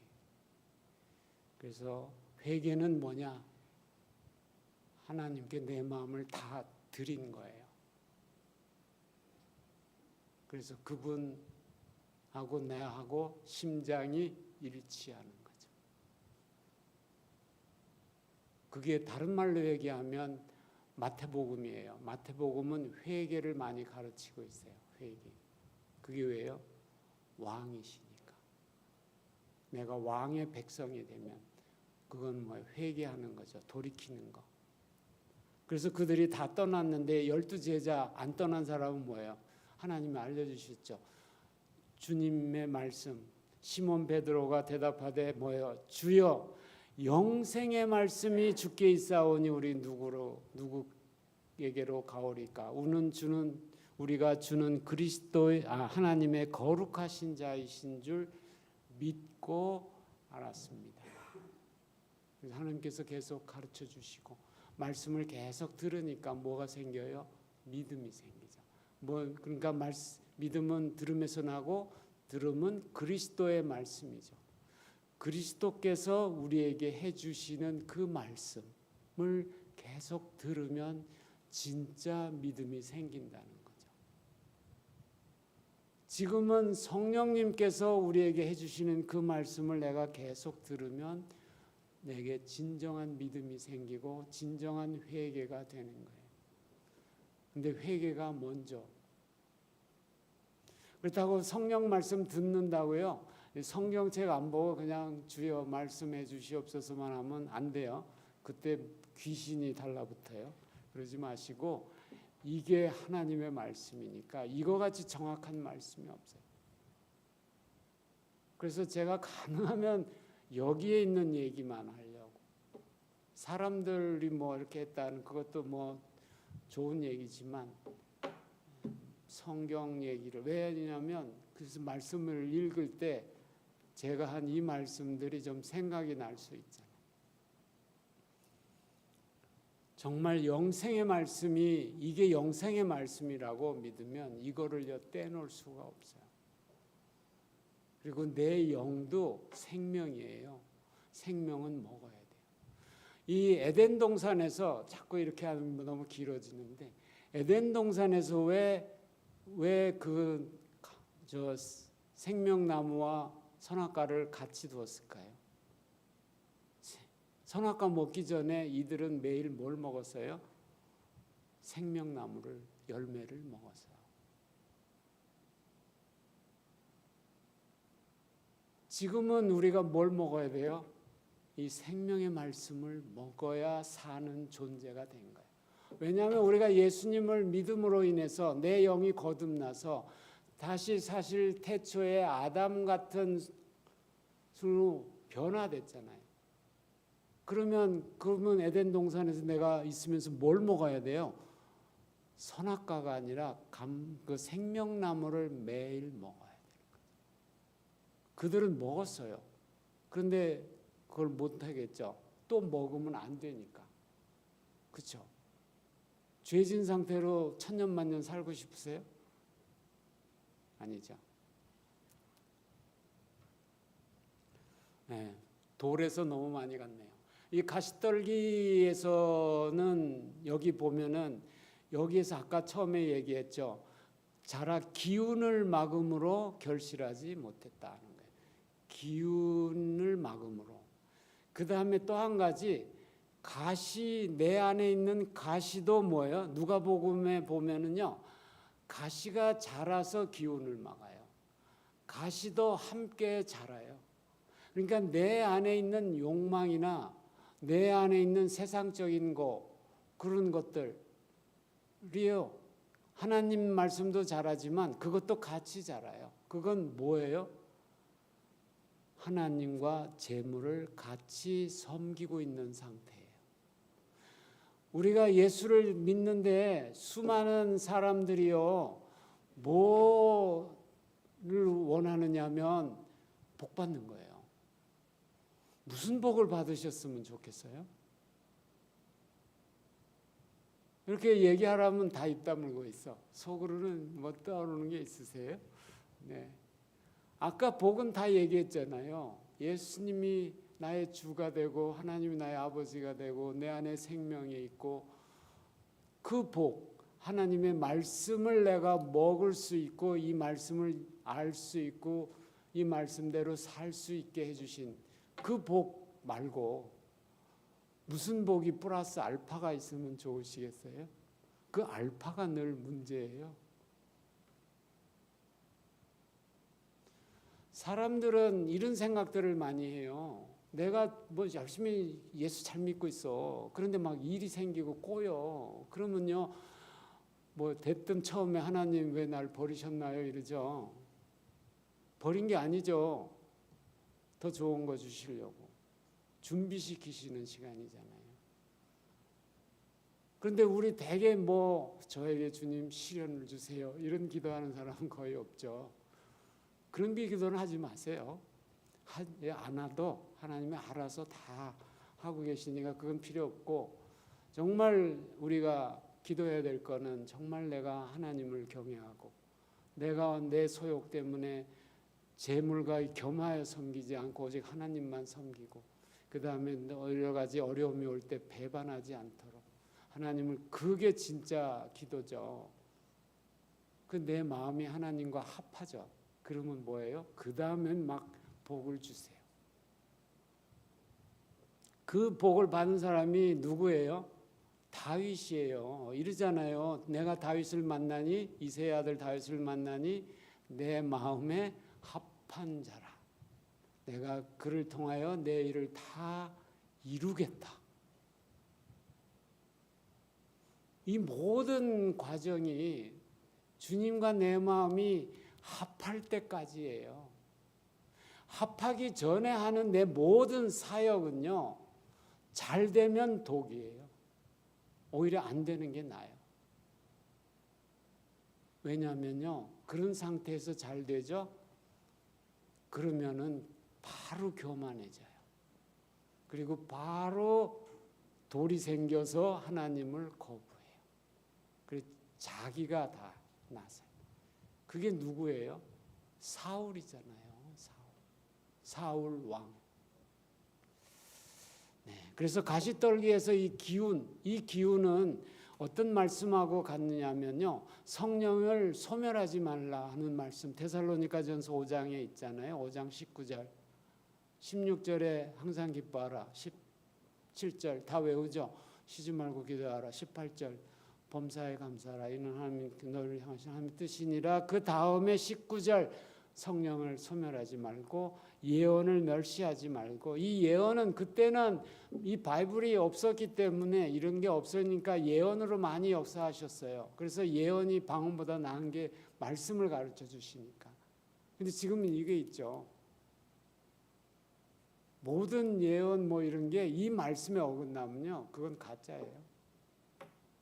그래서 회개는 뭐냐? 하나님께 내 마음을 다 드린 거예요. 그래서 그분하고 내하고 심장이 일치하는 거죠. 그게 다른 말로 얘기하면 마태복음이에요. 마태복음은 회개를 많이 가르치고 있어요. 회개. 그게 왜요? 왕이시니까. 내가 왕의 백성이 되면 그건 뭐예요? 회개하는 거죠. 돌이키는 거. 그래서 그들이 다 떠났는데 12제자 안 떠난 사람은 뭐예요? 하나님이 알려주셨죠. 주님의 말씀. 시몬 베드로가 대답하되 뭐예요? 주여, 영생의 말씀이 주께 있사오니 우리 누구에게로 가오리까? 우리가 주는 그리스도의 하나님의 거룩하신 자이신 줄 믿고 알았습니다. 그래서 하나님께서 계속 가르쳐 주시고 말씀을 계속 들으니까 뭐가 생겨요? 믿음이 생기죠. 그러니까 믿음은 들음에서 나고 들음은 그리스도의 말씀이죠. 그리스도께서 우리에게 해주시는 그 말씀을 계속 들으면 진짜 믿음이 생긴다는 거죠. 지금은 성령님께서 우리에게 해주시는 그 말씀을 내가 계속 들으면 내게 진정한 믿음이 생기고 진정한 회개가 되는 거예요. 근데 회개가 먼저. 그렇다고 성령 말씀 듣는다고요? 성경책 안 보고 그냥 주여 말씀해 주시옵소서만 하면 안 돼요. 그때 귀신이 달라붙어요. 그러지 마시고 이게 하나님의 말씀이니까 이거 같이 정확한 말씀이 없어요. 그래서 제가 가능하면 여기에 있는 얘기만 하려고. 사람들이 뭐 이렇게 했다는 그것도 뭐 좋은 얘기지만 성경 얘기를 왜냐면 그래서 말씀을 읽을 때 제가 한 이 말씀들이 좀 생각이 날 수 있잖아요. 정말 영생의 말씀이 이게 영생의 말씀이라고 믿으면 이거를 떼놓을 수가 없어요. 그리고 내 영도 생명이에요. 생명은 먹어야 돼요. 이 에덴 동산에서 자꾸 이렇게 하면 너무 길어지는데 에덴 동산에서 왜 저 생명나무와 선악과를 같이 두었을까요? 선악과 먹기 전에 이들은 매일 뭘 먹었어요? 생명나무를 열매를 먹었어요. 지금은 우리가 뭘 먹어야 돼요? 이 생명의 말씀을 먹어야 사는 존재가 된 거예요. 왜냐하면 우리가 예수님을 믿음으로 인해서 내 영이 거듭나서 다시 사실 태초의 아담 같은 수로 변화됐잖아요. 그러면 에덴 동산에서 내가 있으면서 뭘 먹어야 돼요? 선악과가 아니라 그 생명나무를 매일 먹어야 돼요. 그들은 먹었어요. 그런데 그걸 못 하겠죠. 또 먹으면 안 되니까. 그렇죠? 죄진 상태로 천년만년 살고 싶으세요? 아니죠. 네, 돌에서 너무 많이 갔네요. 이 가시떨기에서는 여기 보면은 여기에서 아까 처음에 얘기했죠. 자라 기운을 막음으로 결실하지 못했다는 거예요. 기운을 막음으로. 그 다음에 또 한 가지 가시 내 안에 있는 가시도 뭐예요? 누가복음에 보면은요. 가시가 자라서 기운을 막아요. 가시도 함께 자라요. 그러니까 내 안에 있는 욕망이나 내 안에 있는 세상적인 거 그런 것들이요. 하나님 말씀도 자라지만 그것도 같이 자라요. 그건 뭐예요? 하나님과 재물을 같이 섬기고 있는 상태예요. 우리가 예수를 믿는데 수많은 사람들이요. 뭐를 원하느냐면 복 받는 거예요. 무슨 복을 받으셨으면 좋겠어요? 이렇게 얘기하라면 다 입 다물고 있어. 속으로는 뭐 떠오르는 게 있으세요? 네. 아까 복은 다 얘기했잖아요. 예수님이 나의 주가 되고 하나님이 나의 아버지가 되고 내 안에 생명이 있고 그 복, 하나님의 말씀을 내가 먹을 수 있고 이 말씀을 알 수 있고 이 말씀대로 살 수 있게 해주신 그 복 말고 무슨 복이 플러스 알파가 있으면 좋으시겠어요? 그 알파가 늘 문제예요. 사람들은 이런 생각들을 많이 해요. 내가 뭐 열심히 예수 잘 믿고 있어. 그런데 막 일이 생기고 꼬여. 그러면요, 뭐 대뜸 처음에 하나님 왜 날 버리셨나요? 이러죠. 버린 게 아니죠. 더 좋은 거 주시려고 준비시키시는 시간이잖아요. 그런데 우리 대개 뭐 저에게 주님 시련을 주세요 이런 기도하는 사람은 거의 없죠. 그런 기도는 하지 마세요. 안 하도 하나님이 알아서 다 하고 계시니까 그건 필요 없고, 정말 우리가 기도해야 될 거는 정말 내가 하나님을 경외하고 내가 내 소욕 때문에 재물과 겸하여 섬기지 않고 오직 하나님만 섬기고, 그 다음에 여러 가지 어려움이 올 때 배반하지 않도록 하나님을, 그게 진짜 기도죠. 그 내 마음이 하나님과 합하죠. 그러면 뭐예요? 그 다음엔 막 복을 주세요. 그 복을 받은 사람이 누구예요? 다윗이에요. 이러잖아요. 내가 다윗을 만나니, 이새의 아들 다윗을 만나니 내 마음에 합한 자라. 내가 그를 통하여 내 일을 다 이루겠다. 이 모든 과정이 주님과 내 마음이 합할 때까지예요. 합하기 전에 하는 내 모든 사역은요, 잘 되면 독이에요. 오히려 안 되는 게 나아요. 왜냐하면요, 그런 상태에서 잘 되죠? 그러면은 바로 교만해져요. 그리고 바로 돌이 생겨서 하나님을 거부해요. 그래서 자기가 다 나서요. 그게 누구예요? 사울이잖아요. 사울 왕. 네, 그래서 가시떨기에서 이 기운은 어떤 말씀하고 같느냐면요, 성령을 소멸하지 말라 하는 말씀, 데살로니가전서 5장에 있잖아요. 5장 19절, 16절에 항상 기뻐하라, 17절 다 외우죠. 쉬지 말고 기도하라, 18절 범사에 감사하라, 이는 하나님 너를 향하신 하나님의 뜻이니라. 그 다음에 19절 성령을 소멸하지 말고 예언을 멸시하지 말고. 이 예언은 그때는 이 바이블이 없었기 때문에, 이런 게 없으니까 예언으로 많이 역사하셨어요. 그래서 예언이 방언보다 나은 게 말씀을 가르쳐 주시니까. 근데 지금은 이게 있죠. 모든 예언 뭐 이런 게 이 말씀에 어긋나면요, 그건 가짜예요.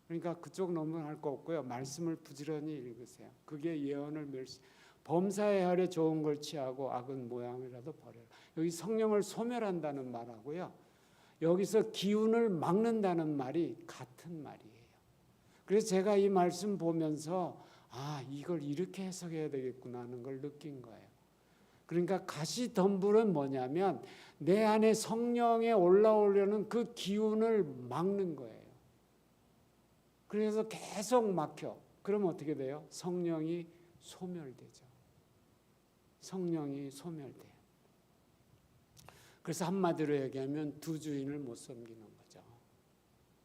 그러니까 그쪽 논문할 거 없고요, 말씀을 부지런히 읽으세요. 그게 예언을 범사에 하려 좋은 걸 취하고 악은 모양이라도 버려라. 여기 성령을 소멸한다는 말하고요, 여기서 기운을 막는다는 말이 같은 말이에요. 그래서 제가 이 말씀 보면서 이걸 이렇게 해석해야 되겠구나 하는 걸 느낀 거예요. 그러니까 가시덤불은 뭐냐면 내 안에 성령에 올라오려는 그 기운을 막는 거예요. 그래서 계속 막혀. 그러면 어떻게 돼요? 성령이 소멸되죠. 성령이 소멸돼요. 그래서 한마디로 얘기하면 두 주인을 못 섬기는 거죠.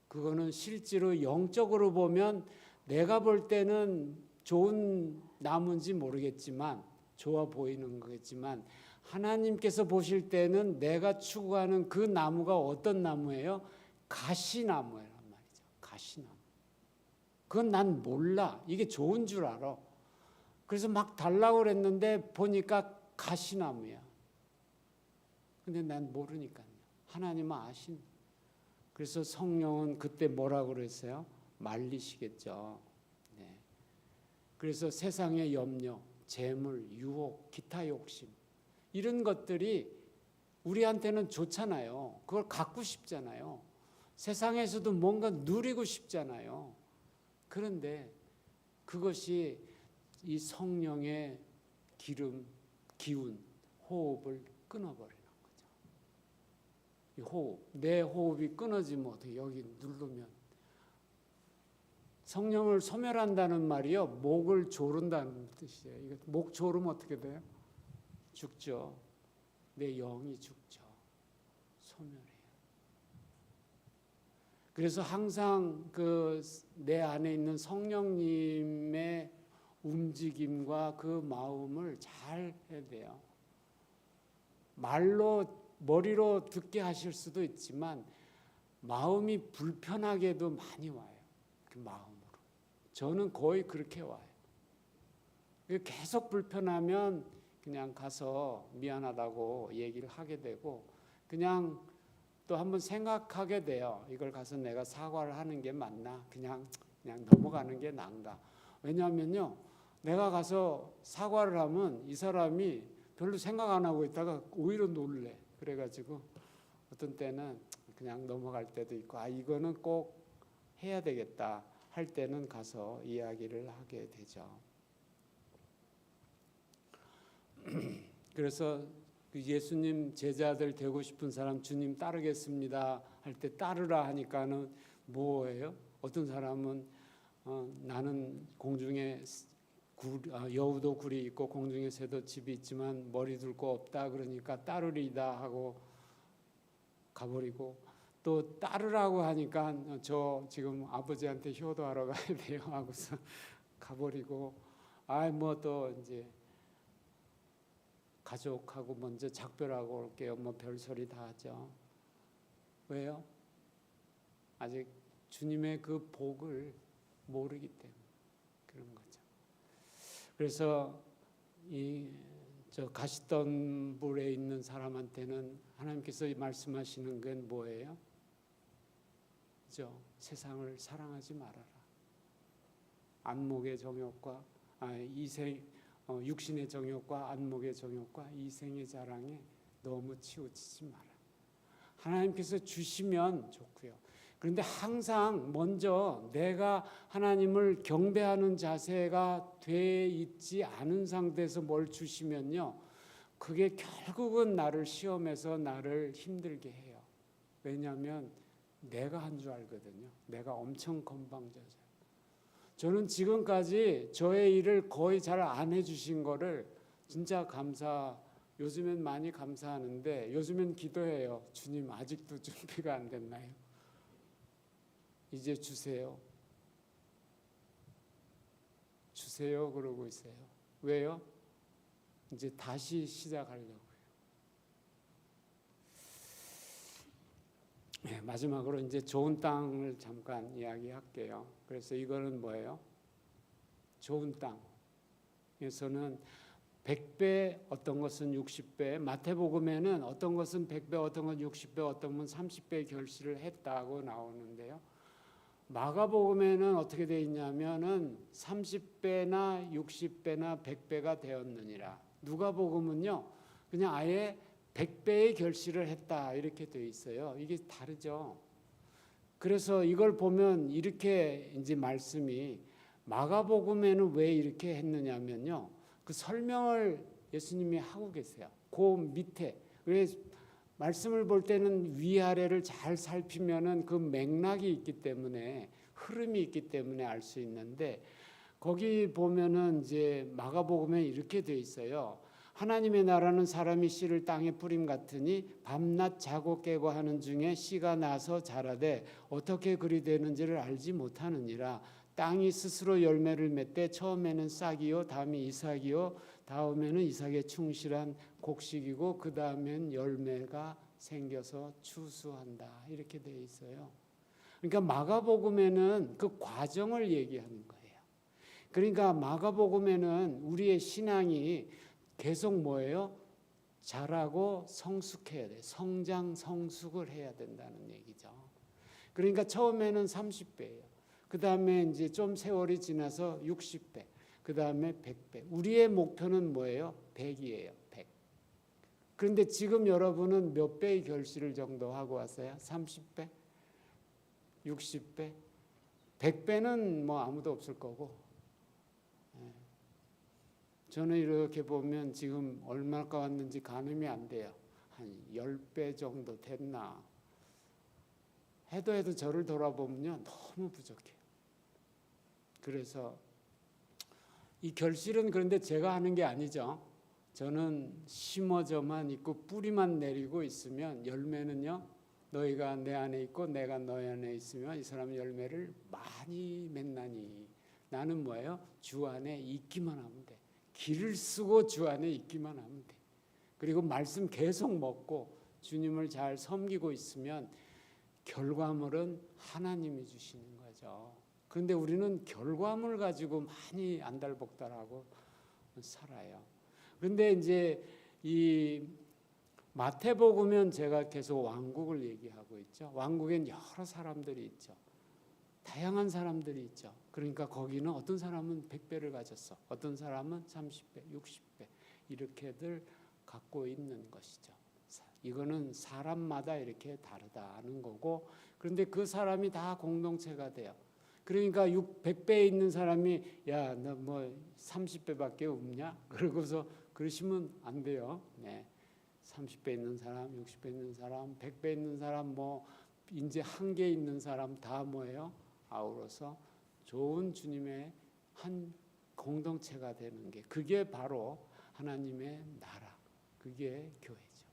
그거는 실제로 영적으로 보면 내가 볼 때는 좋은 나무인지 모르겠지만, 좋아 보이는 거겠지만, 하나님께서 보실 때는 내가 추구하는 그 나무가 어떤 나무예요? 가시나무란 말이죠. 가시나무. 그건 난 몰라. 이게 좋은 줄 알아. 그래서 막 달라고 그랬는데 보니까 가시나무야. 근데 난 모르니까요. 하나님은 아신. 그래서 성령은 그때 뭐라고 그랬어요? 말리시겠죠. 네. 그래서 세상의 염려, 재물, 유혹, 기타 욕심, 이런 것들이 우리한테는 좋잖아요. 그걸 갖고 싶잖아요. 세상에서도 뭔가 누리고 싶잖아요. 그런데 그것이 이 성령의 기운, 호흡을 끊어버리는 거죠. 이 호흡, 내 호흡이 끊어지면 어떻게, 여기 누르면. 성령을 소멸한다는 말이요, 목을 조른다는 뜻이에요. 이거 목 조르면 어떻게 돼요? 죽죠. 내 영이 죽죠. 소멸해요. 그래서 항상 그 내 안에 있는 성령님의 움직임과 그 마음을 잘 해야 돼요. 머리로 듣게 하실 수도 있지만 마음이 불편하게도 많이 와요. 그 마음으로. 저는 거의 그렇게 와요. 계속 불편하면 그냥 가서 미안하다고 얘기를 하게 되고 그냥 또 한번 생각하게 돼요. 이걸 가서 내가 사과를 하는 게 맞나? 그냥 넘어가는 게 나은가? 왜냐하면요, 내가 가서 사과를 하면 이 사람이 별로 생각 안 하고 있다가 오히려 놀래. 그래가지고 어떤 때는 그냥 넘어갈 때도 있고, 이거는 꼭 해야 되겠다 할 때는 가서 이야기를 하게 되죠. 그래서 예수님 제자들 되고 싶은 사람 주님 따르겠습니다 할 때 따르라 하니까는 뭐예요? 어떤 사람은 나는 공중에 여우도 굴이 있고 공중에 새도 집이 있지만 머리 둘 거 없다 그러니까 따르리다 하고 가버리고, 또 따르라고 하니까 저 지금 아버지한테 효도하러 가야 돼요 하고서 가버리고, 뭐 또 이제 가족하고 먼저 작별하고 올게요. 뭐 별소리 다 하죠. 왜요? 아직 주님의 그 복을 모르기 때문에 그런 거죠. 그래서 저 가시덤불에 있는 사람한테는 하나님께서 말씀하시는 건 뭐예요? 그죠? 세상을 사랑하지 말아라. 안목의 정욕과 육신의 정욕과 안목의 정욕과 이생의 자랑에 너무 치우치지 마라. 하나님께서 주시면 좋고요. 그런데 항상 먼저 내가 하나님을 경배하는 자세가 돼 있지 않은 상태에서 뭘 주시면요, 그게 결국은 나를 시험해서 나를 힘들게 해요. 왜냐하면 내가 한 줄 알거든요. 내가 엄청 건방져요. 저는 지금까지 저의 일을 거의 잘 안 해주신 거를 진짜 요즘엔 많이 감사하는데, 요즘엔 기도해요. 주님 아직도 준비가 안 됐나요? 이제 주세요. 주세요 그러고 있어요. 왜요? 이제 다시 시작하려고요. 마지막으로 이제 좋은 땅을 잠깐 이야기할게요. 그래서 이거는 뭐예요? 좋은 땅에서는 100배, 어떤 것은 60배, 마태복음에는 어떤 것은 100배, 어떤 것은 60배, 어떤 것은 30배 결실을 했다고 나오는데요. 마가복음에는 어떻게 되어 있냐면은 30배나 60배나 100배가 되었느니라. 누가복음은요, 그냥 아예 100배의 결실을 했다 이렇게 되어 있어요. 이게 다르죠. 그래서 이걸 보면 이렇게 이제 말씀이, 마가복음에는 왜 이렇게 했느냐면요, 그 설명을 예수님이 하고 계세요. 그 밑에 왜 말씀을 볼 때는 위아래를 잘 살피면은 그 맥락이 있기 때문에, 흐름이 있기 때문에 알 수 있는데, 거기 보면은 이제 마가복음에 이렇게 돼 있어요. 하나님의 나라는 사람이 씨를 땅에 뿌림 같으니 밤낮 자고 깨고 하는 중에 씨가 나서 자라되 어떻게 그리 되는지를 알지 못하느니라. 땅이 스스로 열매를 맺되 처음에는 싹이요 다음에 이삭이요 다음에는 이삭에 충실한 곡식이고 그 다음엔 열매가 생겨서 추수한다 이렇게 되어 있어요. 그러니까 마가복음에는 그 과정을 얘기하는 거예요. 그러니까 마가복음에는 우리의 신앙이 계속 뭐예요? 자라고 성숙해야 돼. 성장 성숙을 해야 된다는 얘기죠. 그러니까 처음에는 30배예요. 그 다음에 이제 좀 세월이 지나서 60배, 그 다음에 100배. 우리의 목표는 뭐예요? 100이에요. 100. 그런데 지금 여러분은 몇 배의 결실을 정도 하고 왔어요? 30배? 60배? 100배는 뭐 아무도 없을 거고, 저는 이렇게 보면 지금 얼마가 왔는지 가늠이 안 돼요. 한 10배 정도 됐나. 해도 저를 돌아보면요, 너무 부족해요. 그래서 이 결실은 그런데 제가 하는 게 아니죠. 저는 심어져만 있고 뿌리만 내리고 있으면 열매는요 너희가 내 안에 있고 내가 너희 안에 있으면 이 사람 열매를 많이 맺나니. 나는 뭐예요? 주 안에 있기만 하면 돼. 길을 쓰고 주 안에 있기만 하면 돼. 그리고 말씀 계속 먹고 주님을 잘 섬기고 있으면 결과물은 하나님이 주시는 거죠. 그런데 우리는 결과물 가지고 많이 안달복달하고 살아요. 그런데 이제 이 마태복음은 제가 계속 왕국을 얘기하고 있죠. 왕국엔 여러 사람들이 있죠. 다양한 사람들이 있죠. 그러니까 거기는 어떤 사람은 100배를 가졌어. 어떤 사람은 30배, 60배 이렇게들 갖고 있는 것이죠. 이거는 사람마다 이렇게 다르다는 거고, 그런데 그 사람이 다 공동체가 돼요. 그러니까 100배에 있는 사람이 야, 너 뭐 30배밖에 없냐? 그러고서 그러시면 안 돼요. 네. 30배 있는 사람, 60배 있는 사람, 100배 있는 사람, 뭐 이제 한계 있는 사람 다 뭐예요? 아우러서 좋은 주님의 한 공동체가 되는 게, 그게 바로 하나님의 나라, 그게 교회죠.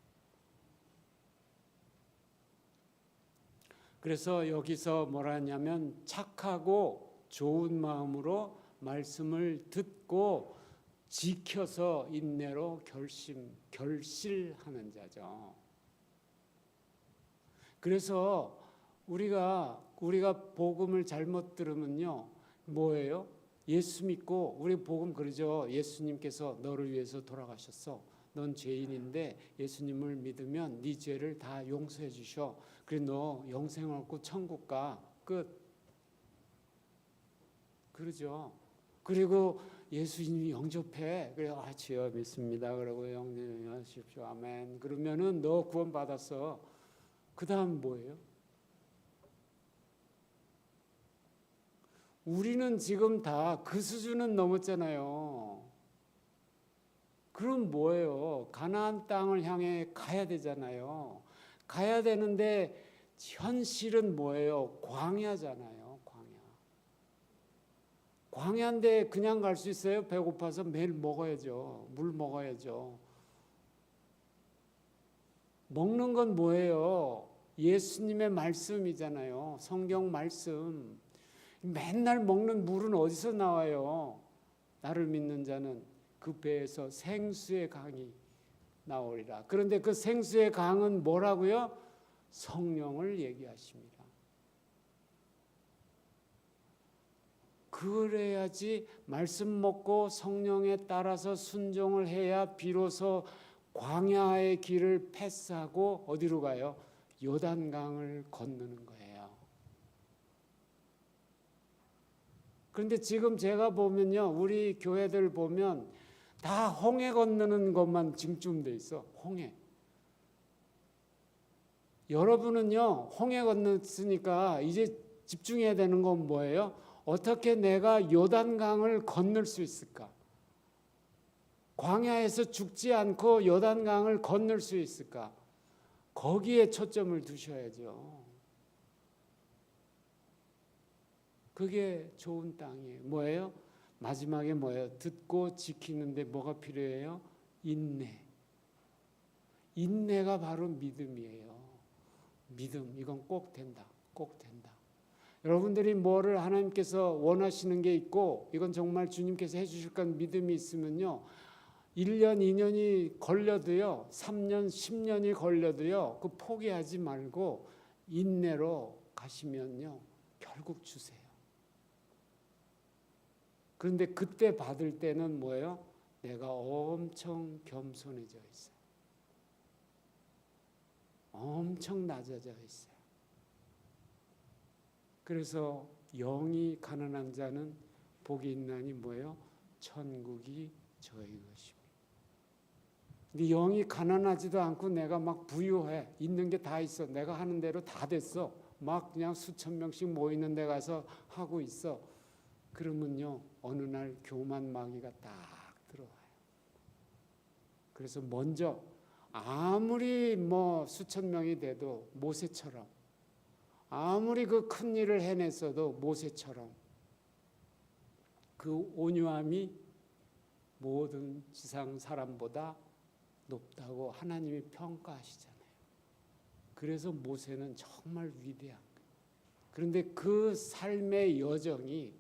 그래서 여기서 뭐라 하냐면 착하고 좋은 마음으로 말씀을 듣고 지켜서 인내로 결실하는 자죠. 그래서 우리가 복음을 잘못 들으면요, 뭐예요? 예수 믿고 우리 복음 그러죠. 예수님께서 너를 위해서 돌아가셨어. 넌 죄인인데 예수님을 믿으면 네 죄를 다 용서해 주셔. 그래 너 영생을 얻고 천국 가. 끝. 그러죠. 그리고 예수님이 영접해. 그래 주여 믿습니다. 그러고 영접하십시오. 아멘. 그러면은 너 구원 받았어. 그다음 뭐예요? 우리는 지금 다 그 수준은 넘었잖아요. 그럼 뭐예요? 가나안 땅을 향해 가야 되잖아요. 가야 되는데 현실은 뭐예요? 광야잖아요. 광야인데 그냥 갈 수 있어요? 배고파서 매일 먹어야죠. 물 먹어야죠. 먹는 건 뭐예요? 예수님의 말씀이잖아요. 성경 말씀. 맨날 먹는 물은 어디서 나와요? 나를 믿는 자는 그 배에서 생수의 강이 나오리라. 그런데 그 생수의 강은 뭐라고요? 성령을 얘기하십니다. 그래야지 말씀 먹고 성령에 따라서 순종을 해야 비로소 광야의 길을 패스하고 어디로 가요? 요단강을 건너는 거예요. 그런데 지금 제가 보면요, 우리 교회들 보면 다 홍해 건너는 것만 집중돼 있어. 홍해. 여러분은요, 홍해 건넜으니까 이제 집중해야 되는 건 뭐예요? 어떻게 내가 요단강을 건널 수 있을까? 광야에서 죽지 않고 요단강을 건널 수 있을까? 거기에 초점을 두셔야죠. 그게 좋은 땅이에요. 뭐예요? 마지막에 뭐예요? 듣고 지키는데 뭐가 필요해요? 인내. 인내가 바로 믿음이에요. 믿음, 이건 꼭 된다. 꼭 된다. 여러분들이 뭐를 하나님께서 원하시는 게 있고 이건 정말 주님께서 해주실 건 믿음이 있으면요, 1년, 2년이 걸려도요, 3년, 10년이 걸려도요, 그 포기하지 말고 인내로 가시면요, 결국 주세요. 그런데 그때 받을 때는 뭐예요? 내가 엄청 겸손해져 있어요. 엄청 낮아져 있어요. 그래서 영이 가난한 자는 복이 있나니 뭐예요? 천국이 저희 것입니다. 근데 영이 가난하지도 않고 내가 막 부유해. 있는 게 다 있어. 내가 하는 대로 다 됐어. 막 그냥 수천 명씩 모이는 데 가서 하고 있어. 그러면요, 어느 날 교만 마귀가 딱 들어와요. 그래서 먼저 아무리 뭐 수천 명이 돼도 모세처럼, 아무리 그 큰 일을 해냈어도 모세처럼 그 온유함이 모든 지상 사람보다 높다고 하나님이 평가하시잖아요. 그래서 모세는 정말 위대한 거예요. 그런데 그 삶의 여정이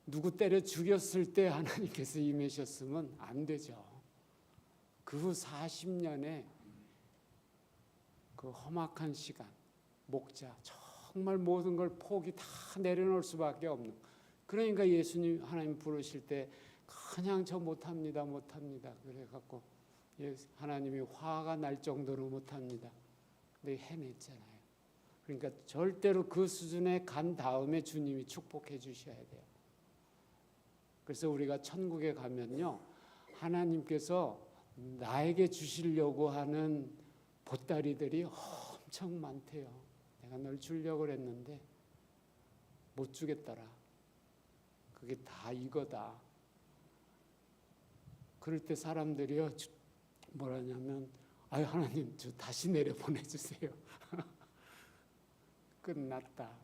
누구 때려 죽였을 때 하나님께서 임하셨으면 안 되죠. 그 후 40년의 그 험악한 시간, 목자, 정말 모든 걸 포기 다 내려놓을 수밖에 없는. 그러니까 예수님 하나님 부르실 때 그냥 저 못합니다 그래갖고 하나님이 화가 날 정도로 못합니다. 근데 해냈잖아요. 그러니까 절대로 그 수준에 간 다음에 주님이 축복해 주셔야 돼요. 그래서 우리가 천국에 가면요, 하나님께서 나에게 주시려고 하는 보따리들이 엄청 많대요. 내가 널 주려고 그랬는데 못 주겠더라. 그게 다 이거다. 그럴 때 사람들이요, 뭐라냐면, 아유 하나님 저 다시 내려 보내주세요. 끝났다.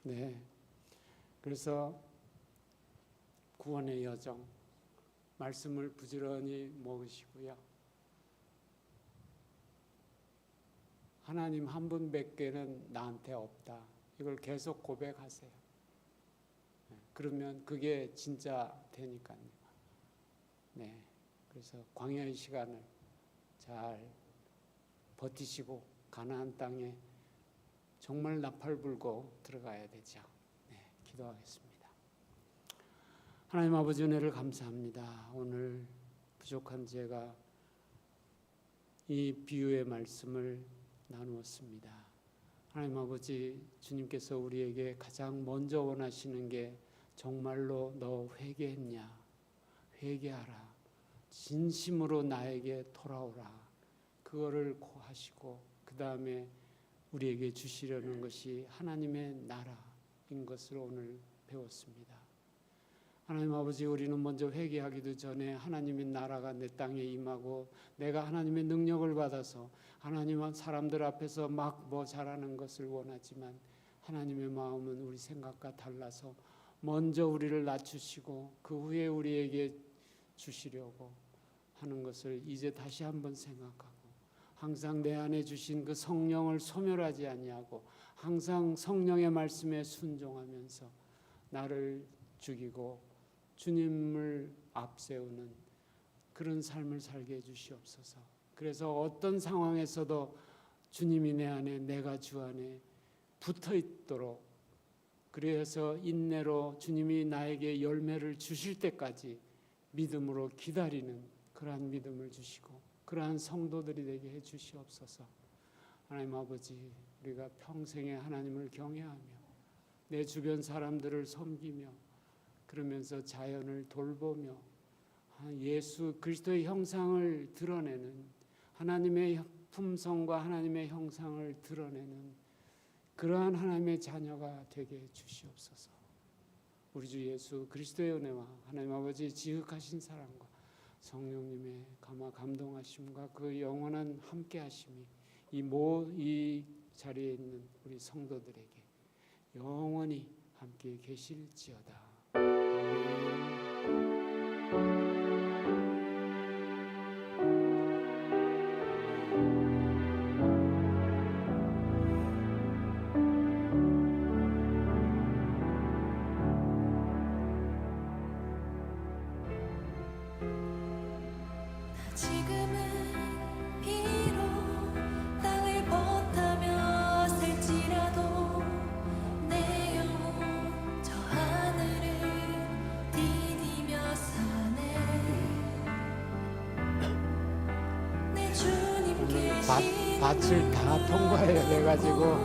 네. 그래서 구원의 여정, 말씀을 부지런히 먹으시고요. 하나님 한 분밖에는 나한테 없다. 이걸 계속 고백하세요. 그러면 그게 진짜 되니까요. 네. 그래서 광야의 시간을 잘 버티시고 가나안 땅에 정말 나팔 불고 들어가야 되죠. 네. 기도하겠습니다. 하나님 아버지 은혜를 감사합니다. 오늘 부족한 제가 이 비유의 말씀을 나누었습니다. 하나님 아버지, 주님께서 우리에게 가장 먼저 원하시는 게 정말로 너 회개했냐? 회개하라. 진심으로 나에게 돌아오라. 그거를 고하시고 그 다음에 우리에게 주시려는 것이 하나님의 나라인 것을 오늘 배웠습니다. 하나님 아버지, 우리는 먼저 회개하기도 전에 하나님의 나라가 내 땅에 임하고 내가 하나님의 능력을 받아서 하나님은 사람들 앞에서 막 뭐 잘하는 것을 원하지만 하나님의 마음은 우리 생각과 달라서 먼저 우리를 낮추시고 그 후에 우리에게 주시려고 하는 것을 이제 다시 한번 생각하고 항상 내 안에 주신 그 성령을 소멸하지 아니하고 항상 성령의 말씀에 순종하면서 나를 죽이고 주님을 앞세우는 그런 삶을 살게 해주시옵소서. 그래서 어떤 상황에서도 주님이 내 안에 내가 주 안에 붙어 있도록, 그래서 인내로 주님이 나에게 열매를 주실 때까지 믿음으로 기다리는 그러한 믿음을 주시고 그러한 성도들이 되게 해 주시옵소서. 하나님 아버지, 우리가 평생에 하나님을 경외하며 내 주변 사람들을 섬기며 그러면서 자연을 돌보며 예수 그리스도의 형상을 드러내는, 하나님의 품성과 하나님의 형상을 드러내는 그러한 하나님의 자녀가 되게 해 주시옵소서. 우리 주 예수 그리스도의 은혜와 하나님 아버지 지극하신 사랑과 성령님의 감동하심과 그 영원한 함께하심이 이 자리에 있는 우리 성도들에게 영원히 함께 계실지어다. 지금은 비록 땅을 벗하며 살지라도 내 영혼 저 하늘을 디디며 사네. 내 주님 계신 밭을 다 통과해야 돼가지고